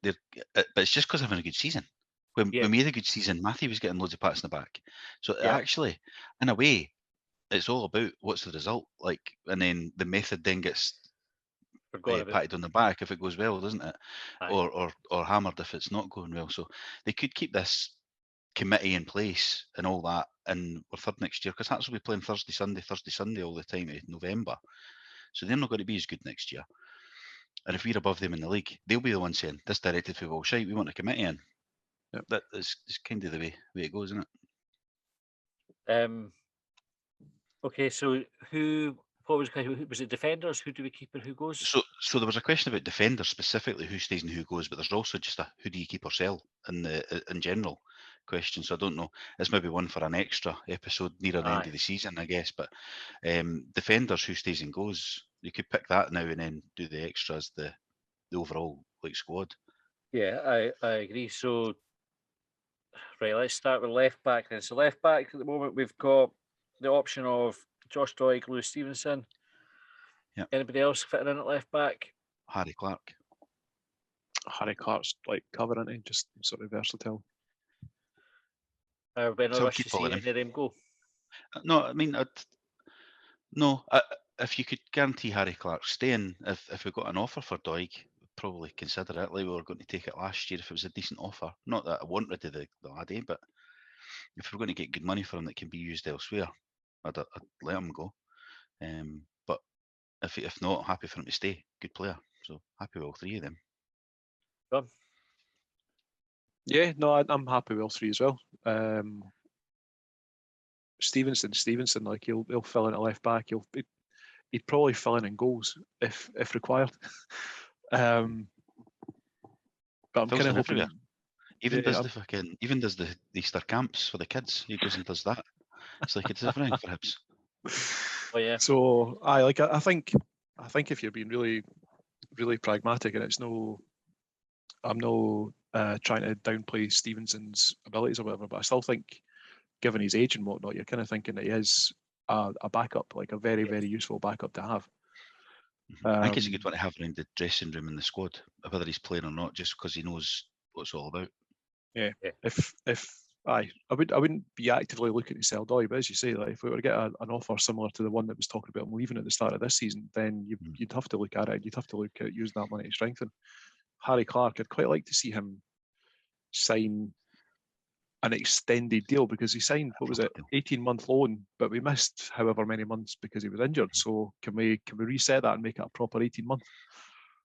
it's just because they're having a good season. When we had a good season, Matthew was getting loads of pats in the back. So actually, in a way, it's all about what's the result like, and then the method then gets patted on the back if it goes well, doesn't it? Or hammered if it's not going well. So they could keep this committee in place and all that, and we're third next year because Hearts will be playing Thursday, Sunday all the time in November. So they're not going to be as good next year. And if we're above them in the league, they'll be the ones saying, "This directed football shite, we want a committee in." Yep. That is kind of the way it goes, isn't it? Okay, so what was it? Defenders? Who do we keep and who goes? So there was a question about defenders specifically, who stays and who goes, but there's also just a who do you keep or sell in general question. So I don't know. It's maybe one for an extra episode nearer the end of the season, I guess. But defenders, who stays and goes, you could pick that now and then do the extra as the overall squad. Yeah, I agree. So right, let's start with left back then. So left back at the moment we've got the option of Josh Doig, Lewis Stevenson. Yeah. Anybody else fitting in at left back? Harry Clark. Harry Clark's like covering, just sort of versatile. Are we in a rush to see any of them go? No, I mean, if you could guarantee Harry Clark staying, if we got an offer for Doig, probably consider it. Like we were going to take it last year if it was a decent offer. Not that I want rid of the laddie, but if we're going to get good money for him that can be used elsewhere, I'd let him go. But if not, happy for him to stay. Good player. So happy with all three of them. John? Yeah, no, I'm happy with all three as well. Stevenson, like he'll fill in at left back. He'd probably fill in goals if required. But I'm kind of hoping. Even does the Easter camps for the kids. He goes and does that. It's like it's everything for Hibs. Oh yeah. So I think if you're being really, really pragmatic, and I'm no trying to downplay Stevenson's abilities or whatever, but I still think, given his age and whatnot, you're kind of thinking that he is a backup, like a very, very useful backup to have. I think it's a good one to have around the dressing room and the squad, whether he's playing or not, just because he knows what it's all about. Yeah. I wouldn't be actively looking to sell Doy, but as you say, like if we were to get an offer similar to the one that was talking about him leaving at the start of this season, then you'd have to look at it. You'd have to look at using that money to strengthen. Harry Clark, I'd quite like to see him sign an extended deal because he signed, what was it, 18-month loan, but we missed however many months because he was injured. So can we reset that and make it a proper 18-month?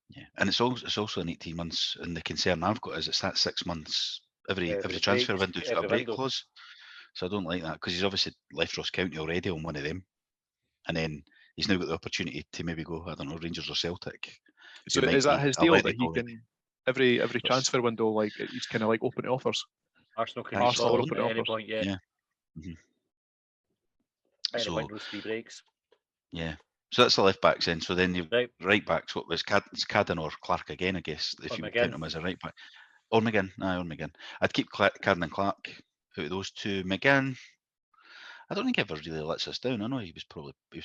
Yeah, and it's also an 18 months, and the concern I've got is it's that 6 months every transfer window's got a break clause. So I don't like that because he's obviously left Ross County already on one of them, and then he's now got the opportunity to maybe go, I don't know, Rangers or Celtic. So is that his deal that he can every transfer window, like he's kind of like open to offers? Arsenal can are open at any point, yeah. Mm-hmm. So windows, 3 breaks. Yeah. So that's the left backs then. So then you've right backs. What was Cadden or Clark again? I guess if you count him as a right back. Or McGinn. Or McGinn. I'd keep Cadden and Clark out of those two. McGinn, I don't think he ever really lets us down. I know he was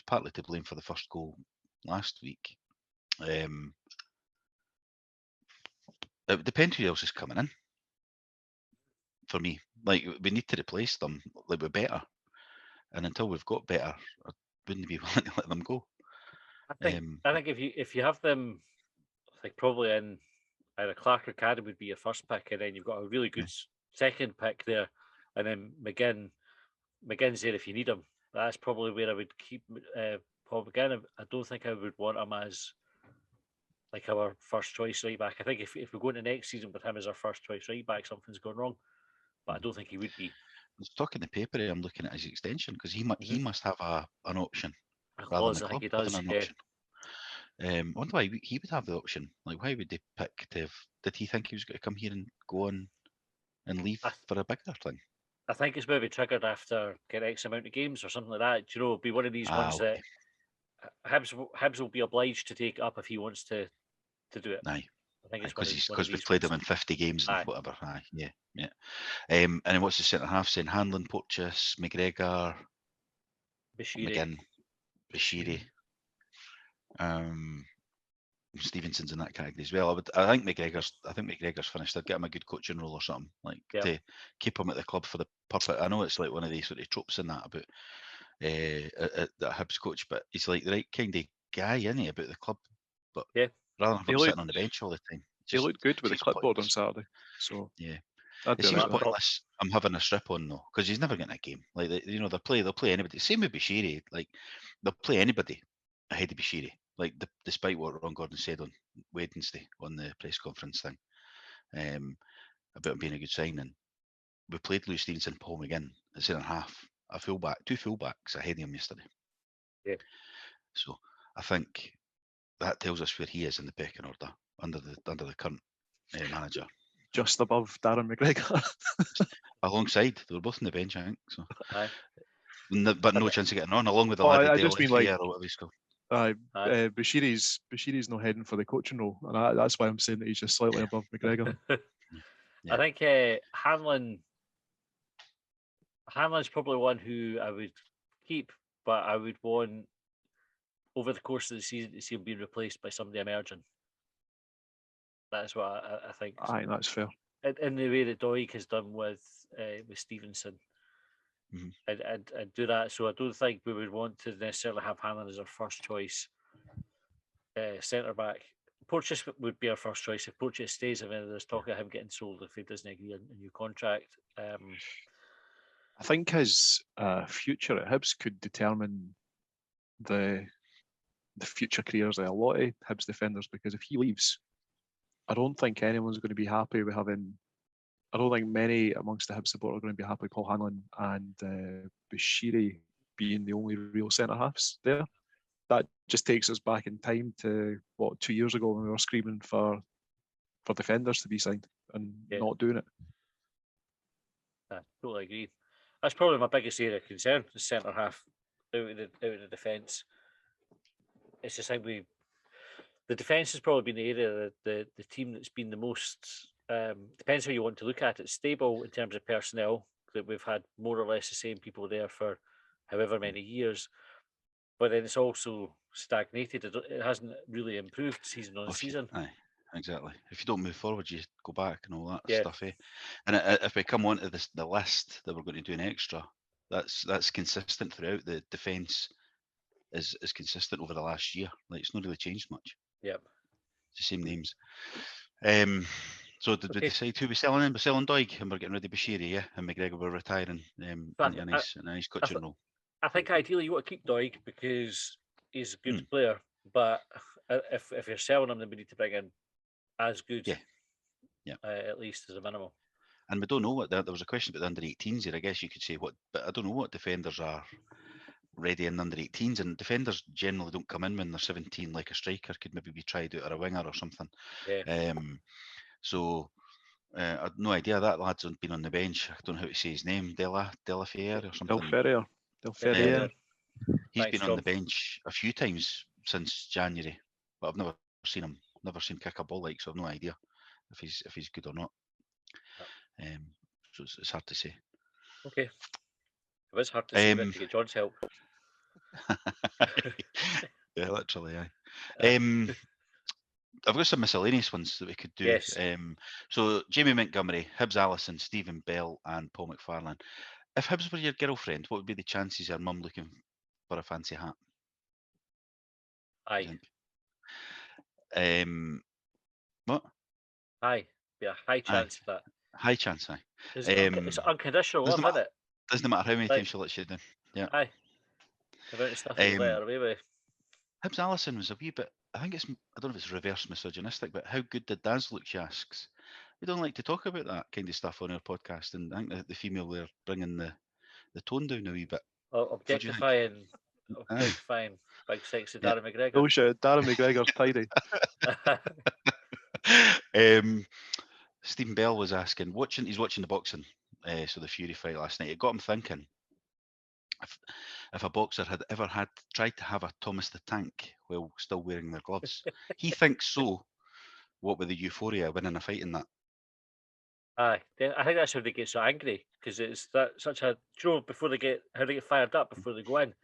partly to blame for the first goal last week. It depends who else is coming in. For me, like we need to replace them. Like we're better, and until we've got better, I wouldn't be willing to let them go. I think if you have them, like probably in either Clark or Cadden would be your first pick, and then you've got a really good second pick there, and then McGinn's there if you need him. That's probably where I would keep Paul McGinn. I don't think I would want him as like our first choice right back. I think if we go into next season with him as our first choice right back, something's gone wrong. But I don't think he would be. I was talking the paper. I'm looking at his extension because he must have an option rather than a club. He does, an option. I wonder why he would have the option. Like, why would they pick to? Did he think he was going to come here and go on and leave for a bigger thing? I think it's maybe triggered after get X amount of games or something like that. You know, be one of these ones that Hibs will be obliged to take up if he wants to do it. Aye. I think it's because we've played him in 50 games and whatever. Aye, yeah. And then what's the centre half saying? Hanlon, Porteous, McGregor, McGinn, Bashiri. Stevenson's in that category as well. I think McGregor's finished. I'd get him a good coaching role or something, like to keep him at the club for the purpose. I know it's like one of these sort of tropes in that about a Hibs coach, but he's like the right kind of guy, isn't he, about the club? But rather than him sitting on the bench all the time. He looked good with the clipboard on Saturday. So yeah. It seems pointless. I'm having a strip on though, because he's never getting a game. Like they'll play anybody. Same with Bashiri. Like they'll play anybody ahead of Bashiri. Like despite what Ron Gordon said on Wednesday on the press conference thing, about him being a good signing. We played Lewis Stevenson, Paul McGinn at centre half, two fullbacks ahead of him yesterday. Yeah. So I think that tells us where he is in the pecking order under the current manager. Just above Darren McGregor. Alongside, they were both on the bench, I think. So, but no chance of getting on, along with the lad. I just mean like, or whatever he's called. Bashiri's no heading for the coaching role, and that's why I'm saying that he's just slightly above McGregor. I think Hanlon's probably one who I would keep, but I would want over the course of the season to see him being replaced by somebody emerging. That's what I think. I think that's fair. In the way that Doig has done with Stevenson. And do that. So I don't think we would want to necessarily have Hanlon as our first choice centre back. Porteous would be our first choice if Porteous stays. I mean, there's talk of him getting sold if he doesn't agree on a new contract. I think his future at Hibs could determine the future careers of a lot of Hibs defenders, because if he leaves, I don't think anyone's going to be happy with having. I don't think many amongst the Hibs support are going to be happy with Paul Hanlon and Bashiri being the only real centre halves there. That just takes us back in time to 2 years ago when we were screaming for defenders to be signed and not doing it. I totally agree. That's probably my biggest area of concern, the centre half out of the defence. It's just like the defence has probably been the area the team that's been the most. Depends how you want to look at it. Stable in terms of personnel, that we've had more or less the same people there for however many years. but then it's also stagnated. It hasn't really improved season on season. Aye, exactly. If you don't move forward, you go back and all that Yeah. stuff. And if we come on to the list that we're going to do an extra, that's consistent throughout. The defence is consistent over the last year. Like, it's not really changed much. Yep. It's the same names. So did we Okay. decide who we're selling in? We're selling Doig and we're getting rid of Bashiri, yeah? And McGregor we're retiring into a nice coaching role. I think ideally you want to keep Doig because he's a good Hmm. player, but if you're selling him, then we need to bring in as good, Yeah. at least as a minimum. And we don't know what there was a question about the under 18s here. I guess you could say but I don't know what defenders are ready in the under 18s, and defenders generally don't come in when they're 17. Like a striker could maybe be tried out or a winger or something. Yeah. So I had no idea that lad's been on the bench. I don't know how to say his name. Delafiere or something. Delferrier. He's Thanks, been on John. the bench a few times since January, but I've never seen him. Never seen kick a ball, like, so I've no idea if he's good or not. So it's hard to say. Okay. It was hard to say to get John's help. Yeah, literally, aye. I've got some miscellaneous ones that we could do. Yes. So Jamie Montgomery, Hibs Allison, Stephen Bell, and Paul McFarlane. If Hibs were your girlfriend, what would be the chances of your mum looking for a fancy hat? Aye. What? Aye. Be a high chance of that. High chance, aye. It's unconditional love, isn't it? Doesn't matter how many times she lets you down. Yeah. Aye. The amount of stuff you let her away with. Hibs Allison was a wee bit, I don't know if it's reverse misogynistic, but how good did Daz look, she asks. We don't like to talk about that kind of stuff on our podcast, and I think the female there bringing the tone down a wee bit. Objectifying big sexy Darren McGregor. Oh shit, Darren McGregor's tidy. Stephen Bell was asking, he's watching the boxing, so the Fury fight last night. It got him thinking, if a boxer had ever tried to have a Thomas the Tank while still wearing their gloves. He thinks so. What with the euphoria winning a fight in that? Aye, I think that's how they get so angry, because it's such a before they get fired up before they go in.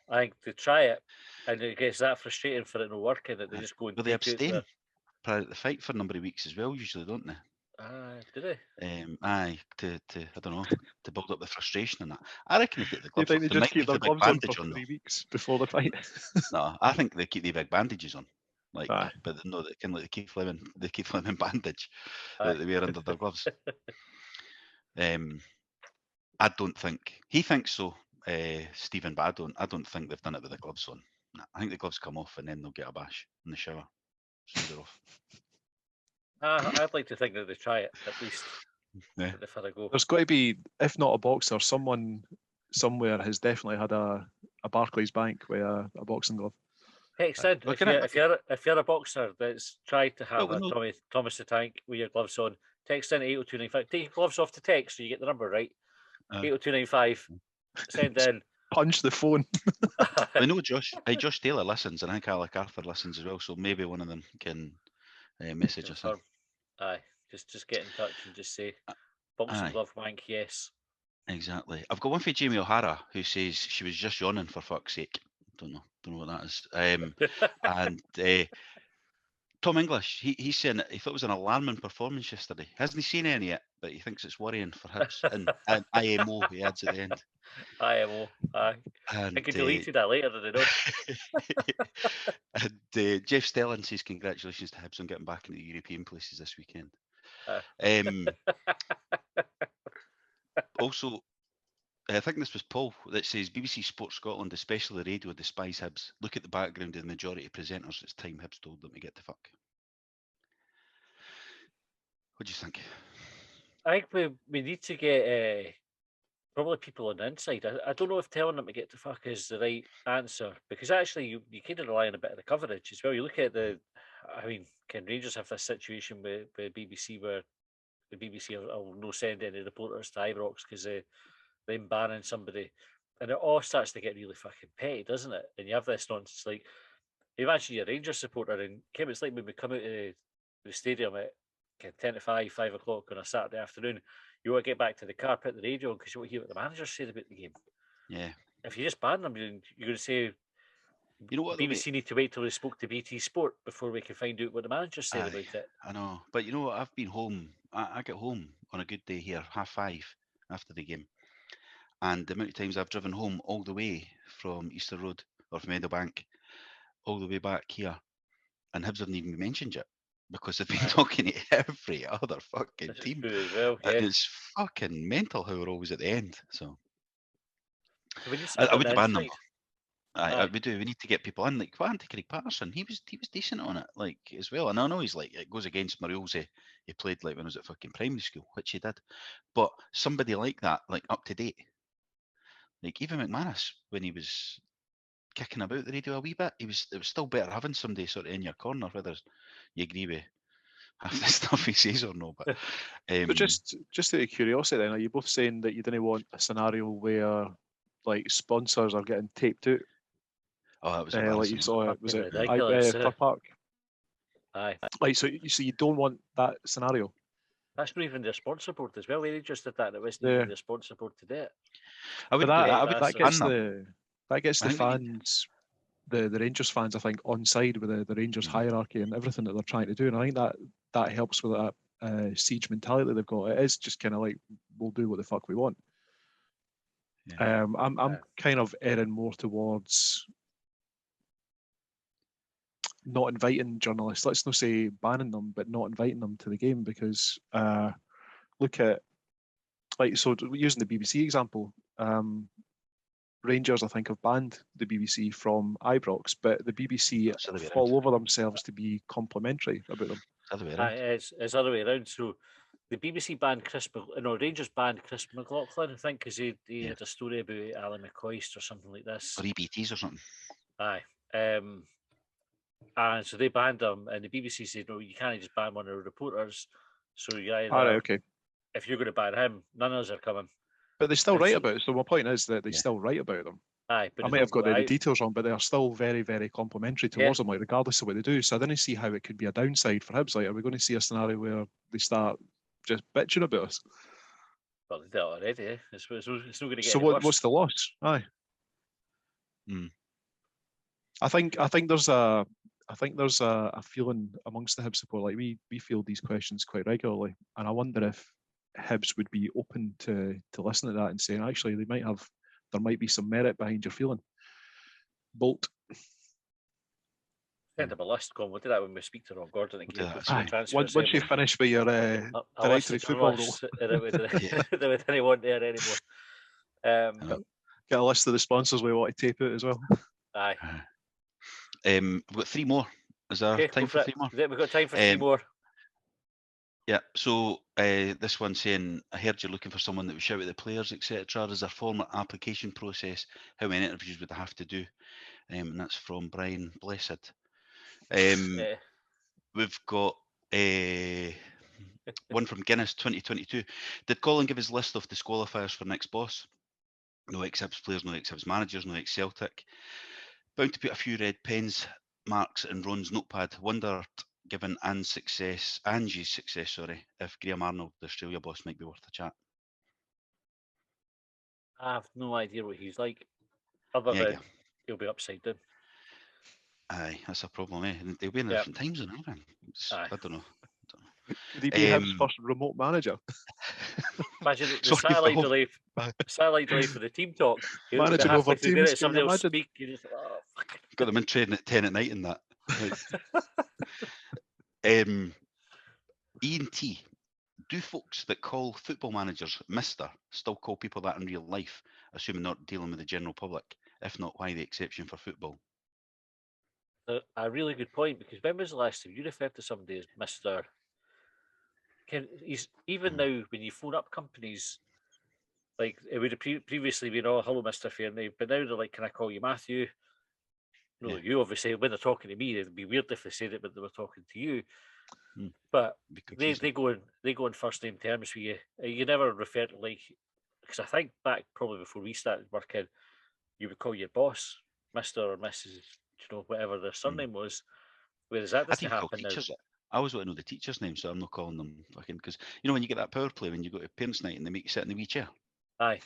I think they try it, and it gets that frustrating for it not working that they just go and they abstain prior to the fight for a number of weeks as well, usually, don't they? Do they? Aye, to I don't know, to build up the frustration and that. I reckon they take the gloves You off. think they just keep their gloves on for 3 weeks before the fight? No, I think they keep the big bandages on. Like, but no, they can like the Keith Fleming bandage that they wear under their gloves. I don't think he thinks so, Stephen, but I don't think they've done it with the gloves on. Nah, I think the gloves come off and then they'll get a bash in the shower. So they're off. I'd like to think that they try it at least. Yeah. They've had a go. There's got to be, if not a boxer, someone somewhere has definitely had a Barclays Bank with a boxing glove. Text in if you're a boxer that's tried to have Thomas the Tank with your gloves on. Text in 80295. Take your gloves off to text so you get the number right. 80295. Send in. Punch the phone. I know Josh Taylor listens, and I think Alec Arthur listens as well. So maybe one of them can message us. Aye, just get in touch and just say boxing glove wank, yes. Exactly. I've got one for Jamie O'Hara who says she was just yawning for fuck's sake. Don't know what that is. And Tom English, he's saying that he thought it was an alarming performance yesterday. Hasn't he seen any yet? But he thinks it's worrying for Hibs. And IMO, he adds at the end. IMO, aye. And I could delete that later, did I know? And Jeff Stelling says congratulations to Hibs on getting back into the European places this weekend. Also, I think this was Paul that says BBC Sports Scotland, especially the radio, despise Hibs. Look at the background of the majority of presenters. It's time Hibs told them to get the fuck. What do you think? I think we need to get probably people on the inside. I don't know if telling them to get the fuck is the right answer, because actually you kind of rely on a bit of the coverage as well. You look at can Rangers have this situation with BBC where the BBC will no send any reporters to Ibrox because them banning somebody, and it all starts to get really fucking petty, doesn't it? And you have this nonsense like, you imagine you're a Rangers supporter, and Kim, it's like when we come out of the stadium at 10 to 5 o'clock on a Saturday afternoon, you want to get back to the car, put the radio on because you want to hear what the manager said about the game. Yeah. If you just ban them, you're going to say You know what? though, mate? BBC need to wait till we spoke to BT Sport before we can find out what the manager's saying Aye, about it. I know, but you know what? I've been home. I get home on a good day here, 5:30 after the game, and the amount of times I've driven home all the way from Easter Road or from Meadowbank, all the way back here, and Hibs haven't even mentioned it because they've been Aye. talking to every other fucking This is team. true as well, And yeah. it's fucking mental how we're always at the end. So So we need I somebody on wouldn't the ban them. inside. Aye, Aye. we do. We need to get people in. Like, what happened to Craig Patterson? He was decent on it, like as well. And I know he's like it goes against my rules. He played like when I was at fucking primary school, which he did. But somebody like that, like up to date, like even McManus when he was kicking about the radio a wee bit, it was still better having somebody sort of in your corner, whether you agree with half the stuff he says or no. But But just out of curiosity, then, are you both saying that you didn't want a scenario where like sponsors are getting taped out, oh, that was like you embarrassing. saw it? Was Fucking it ridiculous, Fir Park? Aye. Like, so you don't want that scenario? That's not even their sponsor board as well. They just did that. And it wasn't Yeah. even their sponsor board to do it. I But would that gets ban the I think we need- fans, the Rangers fans, I think, on side with the Rangers Mhm. hierarchy and everything that they're trying to do, and I think that helps with that siege mentality that they've got. It is just kind of like, we'll do what the fuck we want. Yeah. I'm Yeah. kind of erring more towards not inviting journalists. Let's not say banning them, but not inviting them to the game, because look at, like, so using the BBC example, Rangers, I think, have banned the BBC from Ibrox, but the BBC It's the other way fall around. over themselves to be complimentary about them. It's the other way Aye, around. it's the other way around. So the BBC banned Rangers banned Chris McLaughlin, I think, because he Yeah. had a story about Alan McCoist or something like this. Or EBTs or something. Aye. And so they banned him, and the BBC said, no, you can't just ban one of the reporters. So you either, All right, okay. if you're going to ban him, none of us are coming. But they still And write so- about it. So my point is that they Yeah. still write about them. Aye, but I they might don't have got go the out. details wrong, but they are still very, very complimentary Yeah. towards them, like regardless of what they do. So I didn't see how it could be a downside for Hibs. Like, are we going to see a scenario where they start just bitching about us? Well, they did it already. Eh? It's not going to get So any worse. what's the loss? Aye. Mm. I think there's a feeling amongst the Hibs support, like we field these questions quite regularly, and I wonder if Hibs would be open to listen to that and saying, actually, there might be some merit behind your feeling. Bolt. End of a list, Colin. We'll do that when we speak to Ron Gordon and We'll get do him that, to transfer. Once you finish with your a list directory of football role, journalists that we Yeah. that we didn't want there anymore. get a list of the sponsors we want to tape out as well. Aye. We've got three more. Is there Okay, time go for it. three more? Yeah, we've got time for three more. Yeah, so this one saying, I heard you're looking for someone that would shout at the players, etc. As a formal application process, how many interviews would they have to do? And that's from Brian Blessed. Yeah. We've got one from Guinness 2022. Did Colin give his list of disqualifiers for next boss? No ex-Hibs players, no ex-Hibs managers, no ex-Celtic. Bound to put a few red pens marks in Ron's notepad. Wondered, given Angie's success, if Graham Arnold, the Australia boss, might be worth a chat. I have no idea what he's like, other Yeah, than he'll be upside down. Aye, that's a problem, eh? And they'll be in Yep. different time zone, even. Aye. I don't know. Would he be Hibs' first remote manager? Imagine the Sorry, satellite Phil. delay. Satellite delay for the team talk. He'll Managing be halfway over through doing Teams, it, can you somebody will imagine? speak. You just, oh, fuck. Got them in training at 10 at night and that. Ian T. Do folks that call football managers Mr. still call people that in real life, assuming not dealing with the general public? If not, why the exception for football? A really good point, because when was the last time you referred to somebody as Mr. He's even now when you phone up companies, like it would have previously been, oh, hello, Mr. Fairney, but now they're like, can I call you Matthew? No, Yeah. you obviously, when they're talking to me, it'd be weird if they said it, but they were talking to you. Hmm. But Be they confusing. go in first name terms with you. You never refer to, like, because I think back probably before we started working, you would call your boss Mr. or Mrs. Whatever their surname was. Whereas that I doesn't think call happen now. teachers it. I always want to know the teacher's name, so I'm not calling them fucking, because when you get that power play when you go to parents' night and they make you sit in the wee chair. Aye.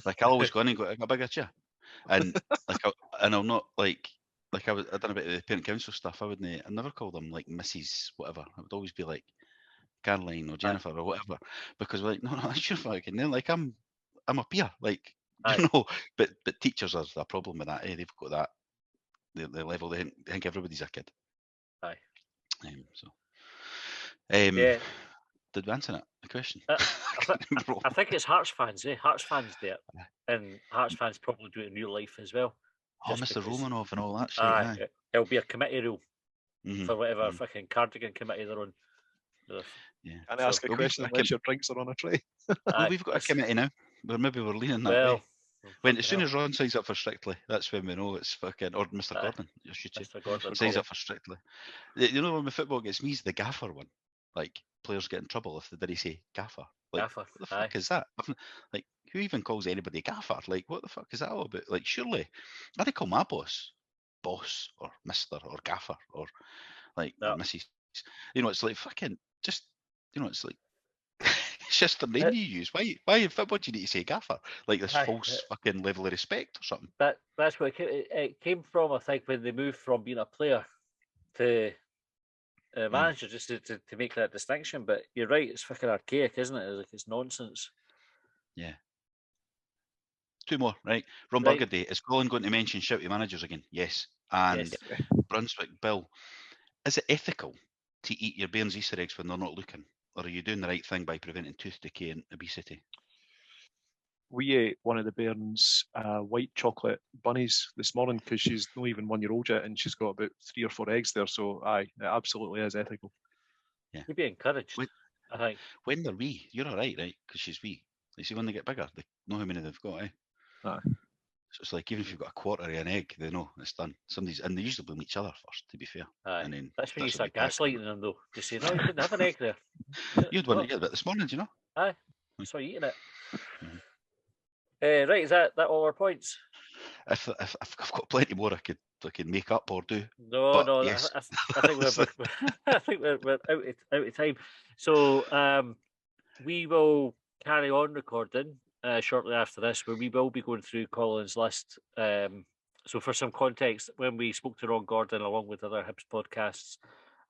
Like I'll always go in and go, I got a bigger chair, and like I'll not like like I done a bit of the parent council stuff. I never call them like Mrs. whatever. I would always be like Caroline or Jennifer or whatever, because we're like, no, that's your fucking name. Like I'm a peer, like But teachers are a problem with that. They've got that the level. They think everybody's a kid. Aye. Yeah. Did we answer that? The question? I think it's Hearts fans. Hearts fans do it, and Hearts fans probably do it in real life as well. Oh, Mr. Romanov and all that shit. Aye. It'll be a committee rule for whatever fucking cardigan committee they're on. Yeah. Can I ask a question unless your drinks are on a tray? Well, we've got a committee now. Maybe we're leaning that way. When as soon as Ron signs up for Strictly, that's when we know it's fucking. Or Mr. Gordon, I should say. Mr. Gordon signs up for Strictly. You know when the football gets me, is the gaffer one. Like players get in trouble if they didn't say gaffer. Like, gaffer. What the fuck is that? Like who even calls anybody gaffer? Like what the fuck is that all about? Like surely I call my boss or Mister or gaffer or like Mrs. You know, it's like fucking just. You know, it's like it's just the name you use. Why in football do you need to say gaffer? Like this false fucking level of respect or something? That's where it came from. I think when they moved from being a player to a manager, just to make that distinction. But you're right, it's fucking archaic, isn't it? It's nonsense. Yeah. Two more, right? Ron Burgundy, is Colin going to mention shouty managers again? Yes. And Brunswick Bill, is it ethical to eat your bairns' Easter eggs when they're not looking? Or are you doing the right thing by preventing tooth decay and obesity? We ate one of the bairns' white chocolate bunnies this morning because she's not even 1 year old yet and she's got about 3 or 4 eggs there. So, aye, it absolutely is ethical. Yeah. You'd be encouraged, I think. When they're wee, you're all right? Because she's wee. You see, when they get bigger, they know how many they've got, Aye. So it's like even if you've got a quarter of an egg, they know it's done. And they usually blame each other first, to be fair. Aye. And then that's when you start gaslighting them, though. Just say, no, you didn't have an egg there. You'd want to get that this morning, do you know? Aye. So you're eating it. Right, is that all our points? If I've got plenty more I could make up or do. No. Yes. I think we're out of time. So we will carry on recording shortly after this, where we will be going through Colin's list. So for some context, when we spoke to Ron Gordon along with other Hibs podcasts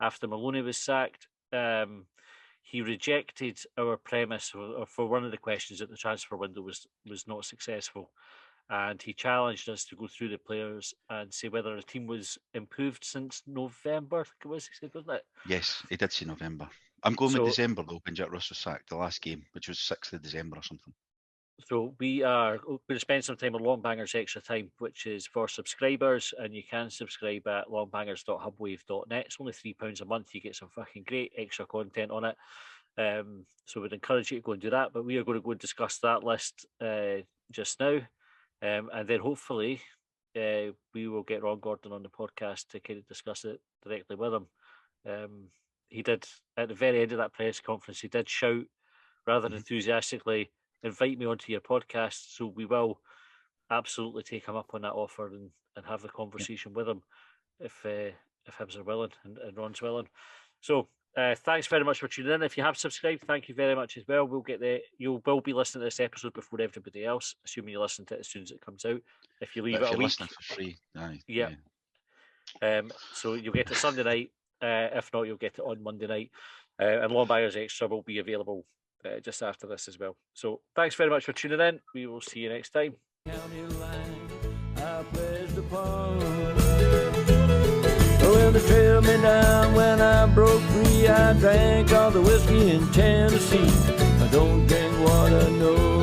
after Maloney was sacked, he rejected our premise for one of the questions that the transfer window was not successful, and he challenged us to go through the players and say whether the team was improved since November. I think it was, he said, wasn't it? Yes, he did say November. I'm going with December though, when Jack Ross was sacked, the last game, which was 6th of December or something. So we are going to spend some time on Longbangers Extra Time, which is for subscribers, and you can subscribe at longbangers.hubwave.net. It's only £3 a month. You get some fucking great extra content on it. So we'd encourage you to go and do that. But we are going to go and discuss that list just now. And then hopefully we will get Ron Gordon on the podcast to kind of discuss it directly with him. He did, at the very end of that press conference, he did shout rather enthusiastically, invite me onto your podcast. So we will absolutely take him up on that offer and have the conversation with him if Hibs are willing and Ron's willing. So thanks very much for tuning in. If you have subscribed, thank you very much as well. You will be listening to this episode before everybody else, assuming you listen to it as soon as it comes out. If you leave it a week, listening for free, yeah. So you'll get it Sunday night. If not, you'll get it on Monday night. And Longbangers Extra will be available just after this as well. So thanks very much for tuning in. We will see you next time. County line, I pledged upon. Well, they trailed me down when I broke free. I drank all the whiskey in Tennessee. I don't drink water, no.